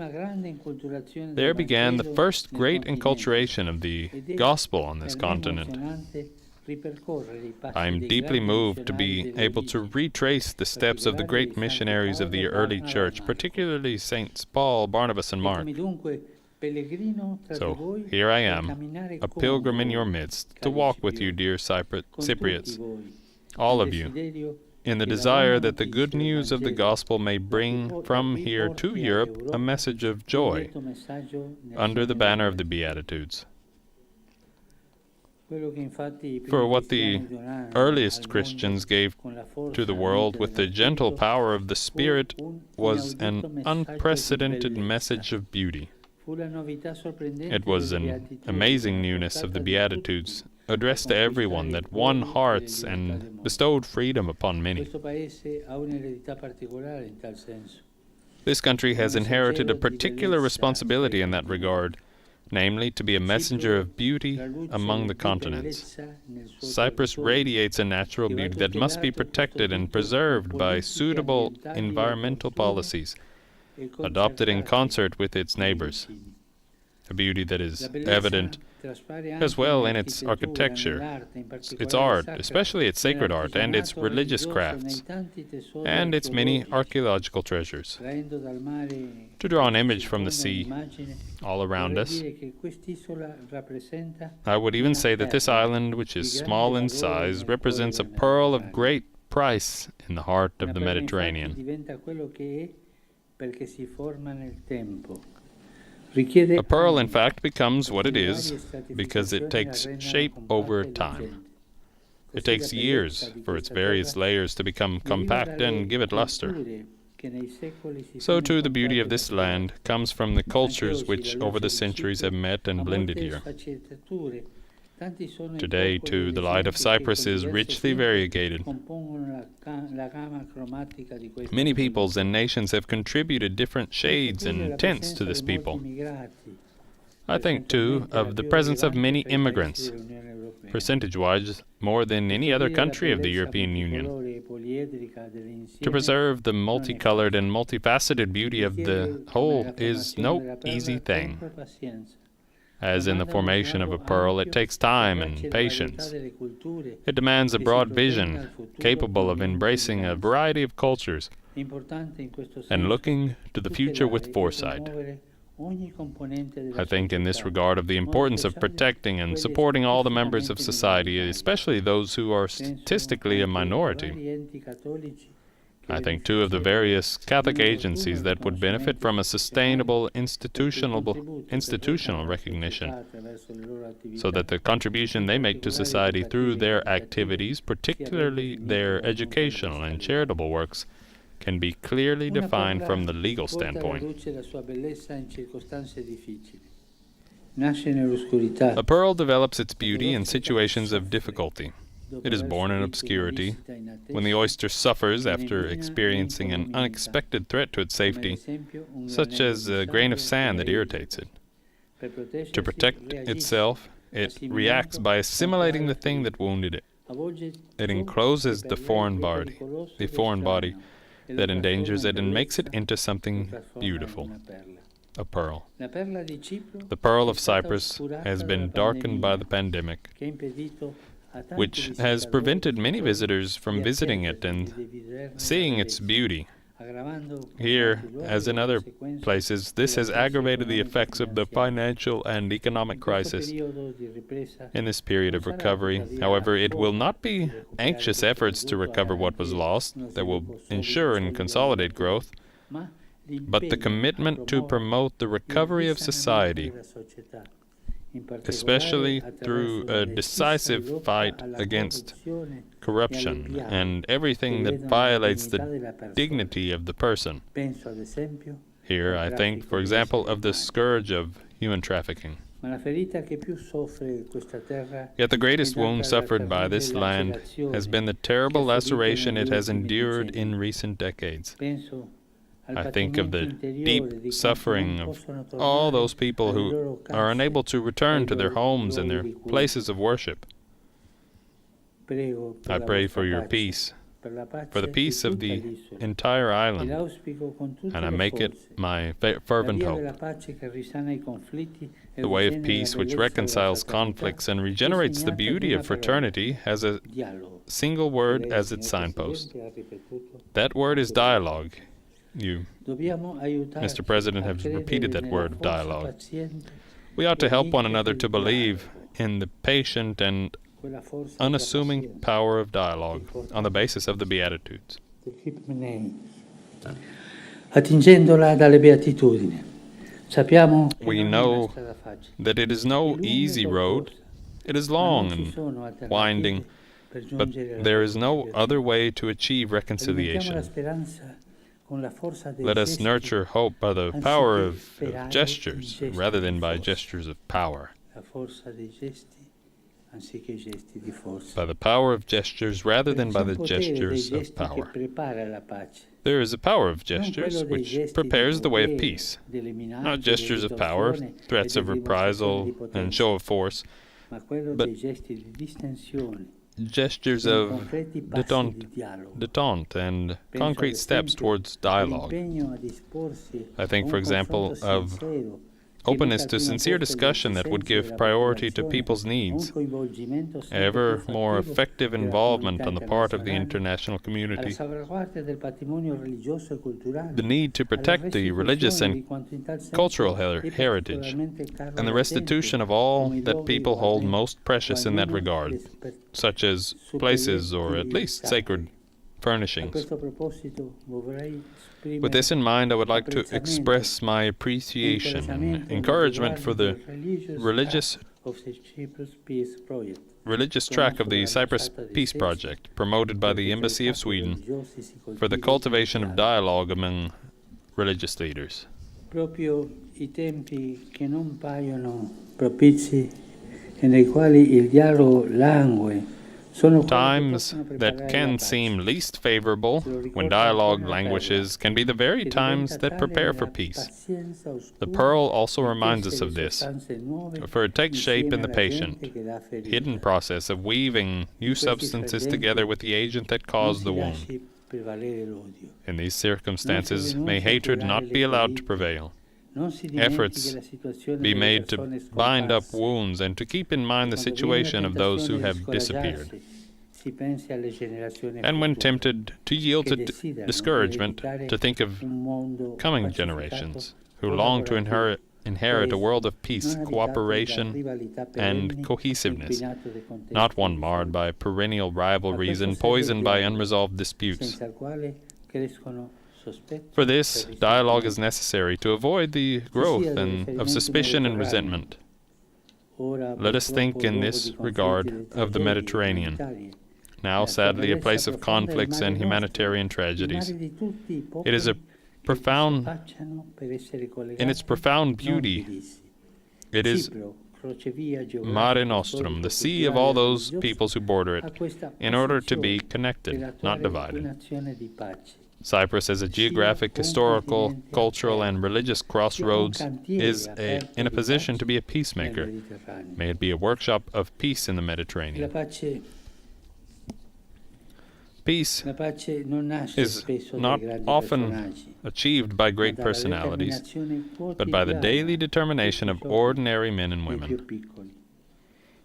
there began the first great enculturation of the gospel on this continent. I am deeply moved to be able to retrace the steps of the great missionaries of the early church, particularly Saints Paul, Barnabas, and Mark. So here I am, a pilgrim in your midst, to walk with you, dear Cypriots, all of you, in the desire that the good news of the gospel may bring from here to Europe a message of joy under the banner of the Beatitudes. For what the earliest Christians gave to the world with the gentle power of the Spirit was an unprecedented message of beauty. It was an amazing newness of the Beatitudes, addressed to everyone that won hearts and bestowed freedom upon many. This country has inherited a particular responsibility in that regard, namely to be a messenger of beauty among the continents. Cyprus radiates a natural beauty that must be protected and preserved by suitable environmental policies, adopted in concert with its neighbors. A beauty that is evident as well in its architecture, its art, especially its sacred art, and its religious crafts, and its many archaeological treasures. To draw an image from the sea all around us, I would even say that this island, which is small in size, represents a pearl of great price in the heart of the Mediterranean. A pearl, in fact, becomes what it is because it takes shape over time. It takes years for its various layers to become compact and give it luster. So too the beauty of this land comes from the cultures which over the centuries have met and blended here. Today, too, the light of Cyprus is richly variegated. Many peoples and nations have contributed different shades and tints to this people. I think, too, of the presence of many immigrants, percentage-wise more than any other country of the European Union. To preserve the multicolored and multifaceted beauty of the whole is no easy thing. As in the formation of a pearl, it takes time and patience. It demands a broad vision, capable of embracing a variety of cultures, and looking to the future with foresight. I think in this regard of the importance of protecting and supporting all the members of society, especially those who are statistically a minority. I think, too, of the various Catholic agencies that would benefit from a sustainable institutional recognition, so that the contribution they make to society through their activities, particularly their educational and charitable works, can be clearly defined from the legal standpoint. A pearl develops its beauty in situations of difficulty. It is born in obscurity. When the oyster suffers after experiencing an unexpected threat to its safety, such as a grain of sand that irritates it. To protect itself, it reacts by assimilating the thing that wounded it. It encloses the foreign body that endangers it and makes it into something beautiful. a pearl. La perla di Cipro The pearl è of stata Cyprus oscurata has been dalla darkened by pandemia, the pandemic, che ha impedito a tanti which has visitatori prevented many visitors di from visiting it accertarsi and di vederne la seeing its bellezza, beauty. aggravando con Here, molti luoghi as in le other conseguenze places, this della has crisi aggravated the economica e effects of the finanziaria. financial and economic In questo crisis. periodo di ripresa In this period non of sarà recovery, tuttavia however, it will forma not di be recuperare anxious questo efforts to perduto recover what was garantire lost uno that will sviluppo ensure and solido e consolidate duraturo, growth, ma but the l'impegno a commitment to promuovere promote the il recovery of risanamento society, della società, in especially particolare through attraverso a una decisa decisive lotta fight alla against corruzione e alle corruption piaghe and everything che that ledono la violates dignità the della persona. dignity of the person. Penso ad esempio Here, al I think, traffico for di example, esseri of the umani. scourge of human trafficking. Ma la ferita che più soffre questa terra Yet the è greatest data wound dalla suffered by terribile this land has lacerazione been the che terrible ha subito laceration it negli has ultimi endured in decenni. recent decades. Penso al I think of patimento the interiore deep di quanti suffering non of possono all tornare those people alle who loro are case, unable to return ai to their loro homes and luoghi their di culto. places of worship. Prego per I la pray vostra for your pace, peace, per la pace for the di peace of tutta the l'isola. entire E island, l'auspico con tutte and I le make it forze. my La fervent via hope. della pace che risana i conflitti e The way of rigenera la peace which bellezza della reconciles fraternità conflicts and è regenerates the segnata beauty da of una parola, fraternity has a dialogo. single E word lei, as its signor signpost. Presidente, ha ripetuto That word is anche lei. dialogue. You, Dobbiamo aiutarci Mr. President, a have credere repeated that nella word, forza dialogue. paziente We ought e to help one mite another del to believe dialogo, in the patient and quella forza della unassuming pazienza, power of dialogue che on the basis of the Beatitudes. attingendola dalle beatitudini. Sappiamo che We non è una know strada facile, that it is è no lunga e easy road. tortuosa, It is ma non long ci and sono alternative winding, per but giungere alla there is no reconciliazione. other way to achieve Alimentiamo la reconciliation. speranza con la forza dei Let us gesti, nurture hope by the power anziché of sperare gestures in gesti rather di than by forza. gestures of power. La forza dei gesti anziché gesti di forza. By the power of gestures rather than by C'è un the potere dei gestures of gesti che power. prepara la pace, There is a power of non gestures quello dei which gesti di prepares the way of potere, peace, delle minacce, not gestures of power, dell'estorsione e threats of della dimostrazione di reprisal and potenza, show of force, ma quello but dei gesti di distensione, gestures dei of concreti passi detente, di dialogo. detente and Penso, ad concrete steps esempio, towards dialogue. all'impegno a disporsi I think, a for un example, confronto of sincero openness che to metta al sincere primo posto discussion le that would esigenze give della priority to popolazione, people's un needs, coinvolgimento sempre ever più more fattivo effective della involvement comunità on the part of the internazionale, international alla community, salvaguardia del patrimonio religioso e culturale, the need to alla protect the religious restituzione and di quanto in tal senso cultural è heritage, particolarmente caro and the alla restitution gente, of all come i that luoghi people o hold almeno- most precious o in that almeno regard, le such as places or at least sacred A furnishings. questo proposito vorrei esprimere With this in mind, I would like to apprezzamento express my e appreciation incoraggiamento and nei encouragement for riguardi the del religious of the Cyprus Peace Project, track of the Cyprus Peace Project promoted by the Embassy of Sweden for the cultivation of dialogue among religious leaders. Proprio i tempi che non paiono propizi e nei quali il dialogo langue sono quelli che Times possono that preparare la can pace. seem least favorable when dialogue languishes can be the very times that prepare for peace. The pearl also reminds us of this, for it takes shape in the patient, hidden process of weaving new substances together with the agent that caused the wound. In these circumstances, may hatred not be allowed to prevail. Efforts be made to bind up wounds and to keep in mind the situation of those who have disappeared. And when tempted to yield to discouragement, to think of coming generations who long to inherit a world of peace, cooperation, and cohesiveness, not one marred by perennial rivalries and poisoned by unresolved disputes. For this, dialogue is necessary to avoid the growth of suspicion and resentment. Let us think in this regard of the Mediterranean, now sadly a place of conflicts and humanitarian tragedies. It is in its profound beauty, it is Mare Nostrum, the sea of all those peoples who border it, in order to be connected, not divided. Cyprus, as a geographic, historical, cultural, and religious crossroads, is in a position to be a peacemaker. May it be a workshop of peace in the Mediterranean. Peace La pace non nasce is spesso dai not grandi often personaggi, achieved by ma great dalla personalities, determinazione but by the daily quotidiana determination tutti of i giorni ordinary men and dei più women. piccoli.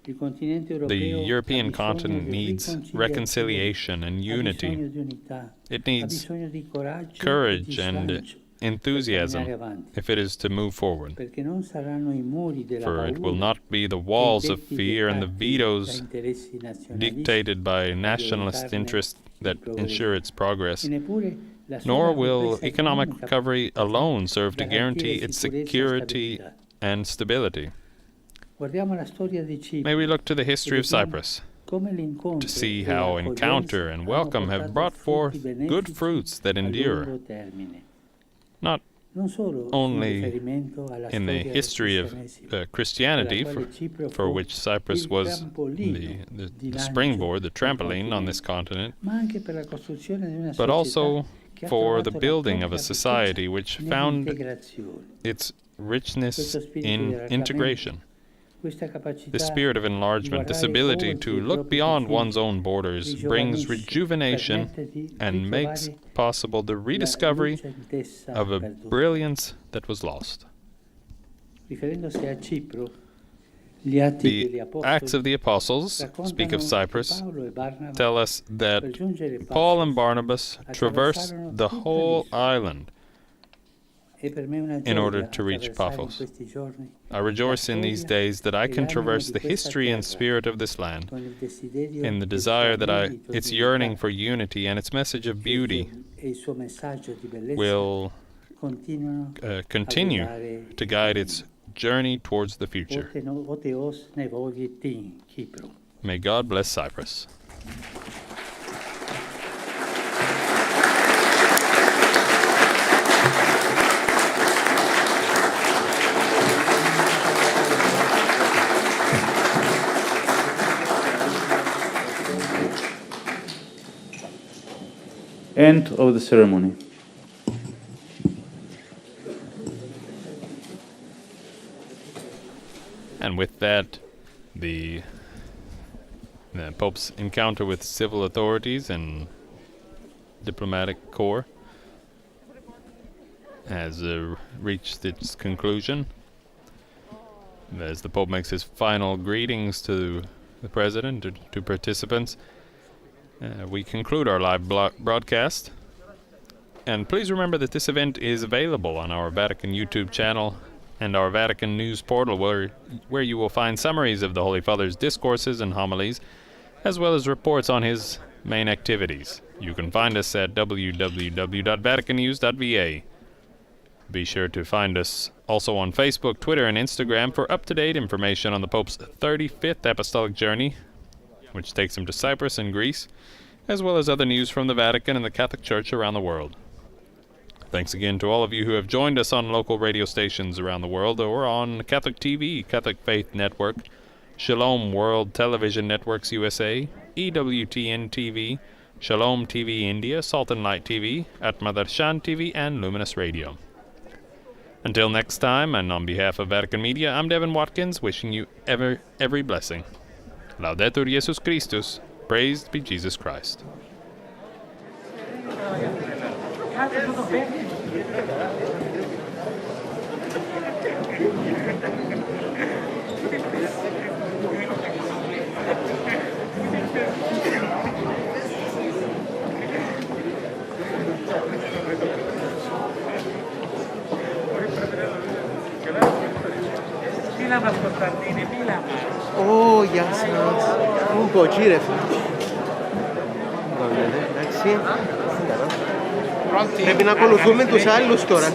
Il continente The europeo ha European bisogno continent di needs riconciliazione, reconciliation and ha unity. bisogno di unità, It ha needs bisogno di coraggio e di courage and slancio per enthusiasm camminare avanti, if it is to move forward. perché non saranno i muri della For it will paura not be the e i walls of tetti fear and the dettati da vetoes interessi nazionalisti dictated by ad nationalist orientarne interests il that progresso. ensure its progress, E neppure la nor sola will ripresa economic economica recovery potrà alone serve to guarantee garantire its sicurezza e security stabilità. and stability. Guardiamo la storia di May we Cipro look to the e history of vediamo Cyprus come l'incontro to see e how l'accoglienza encounter and hanno welcome have portato brought forth frutti good benefici fruits that al endure, loro termine. not Non solo in only riferimento alla in the storia del history of cristianesimo, Christianity, per la quale Cipro for fu which Cyprus il was trampolino the di lancio springboard, the del trampoline on this continente, continent, ma anche per la costruzione di una but società also che ha for the trovato la building of propria a society ricchezza which found nell'integrazione. its richness Questo spirito di in allargamento, integration. questa capacità The spirit of di enlargement, this guardare ability oltre to i look propri beyond confini, one's own borders, brings rigiovanisce, rejuvenation permette di and makes ritrovare possible the la rediscovery lucentezza of a perduta. brilliance that was lost. Riferendosi a Cipro, gli atti degli The apostoli Acts of the Apostles speak of raccontano che Cyprus, Paolo e Barnaba, tell us that per giungere a Paul and Paphos, Barnabas traversed attraversarono the tutta whole l'isola. island È per me una in order gioia to reach attraversare in Paphos. questi giorni I rejoice in these storia days that I e can l'anima traverse di the questa history and terra, spirit of this land, con il desiderio in the del desire suo that merito its di yearning unità, for unity and its message of che il suo- beauty e il suo messaggio di bellezza will continuano continue a guidare to il guide cammino. its journey towards the future. Oteos nevogitin Kipro. May God bless Cyprus. End of the ceremony. And with that, the Pope's encounter with civil authorities and diplomatic corps has reached its conclusion. As the Pope makes his final greetings to the President, to participants, we conclude our live broadcast. And please remember that this event is available on our Vatican YouTube channel and our Vatican News portal, where you will find summaries of the Holy Father's discourses and homilies, as well as reports on his main activities. You can find us at www.vaticannews.va. Be sure to find us also on Facebook, Twitter, and Instagram for up-to-date information on the Pope's 35th apostolic journey, which takes him to Cyprus and Greece, as well as other news from the Vatican and the Catholic Church around the world. Thanks again to all of you who have joined us on local radio stations around the world or on Catholic TV, Catholic Faith Network, Shalom World Television Networks USA, EWTN TV, Shalom TV India, Salt and Light TV, Atmadarshan TV, and Luminous Radio. Until next time, and on behalf of Vatican Media, I'm Devin Watkins, wishing you every blessing. Laudetur Jesus Christus. Praised be Jesus Christ. Ω, γεια σας. Μου κοτσί ρε φίλε. Εντάξει. Πρέπει να ακολουθούμε τους άλλους τώρα.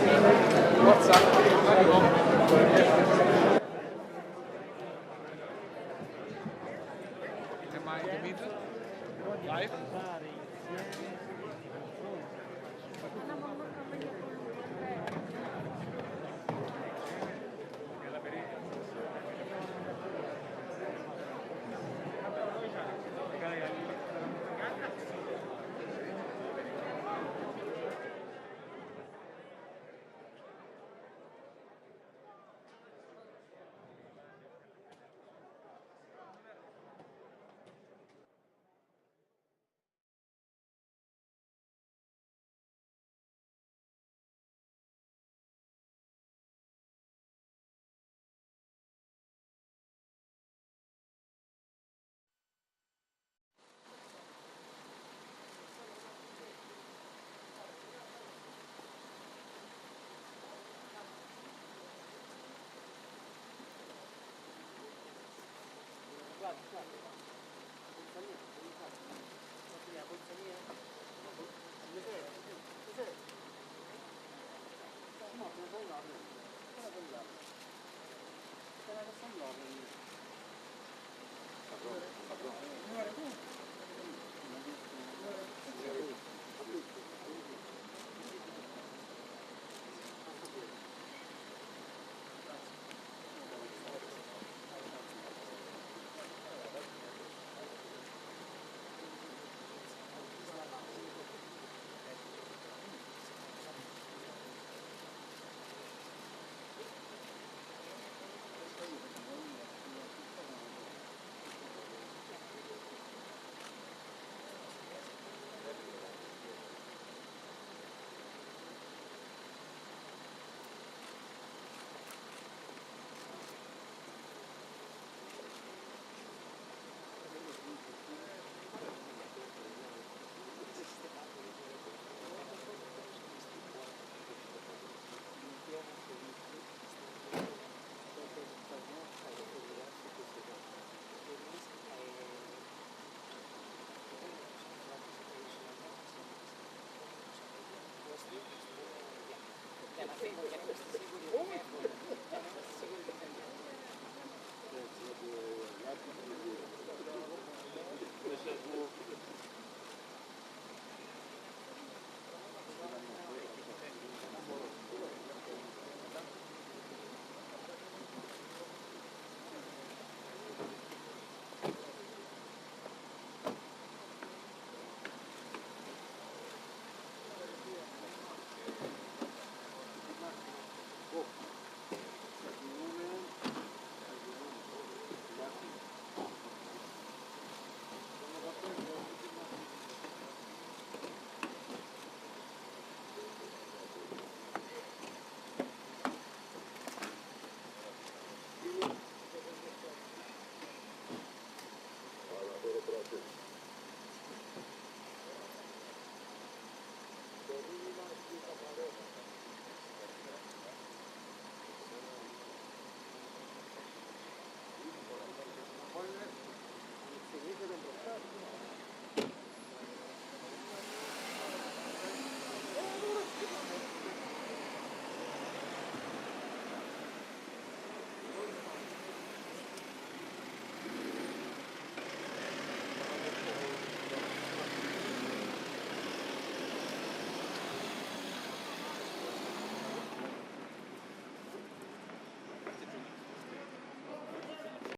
Για να φύγω, για να είμαστε σίγουροι.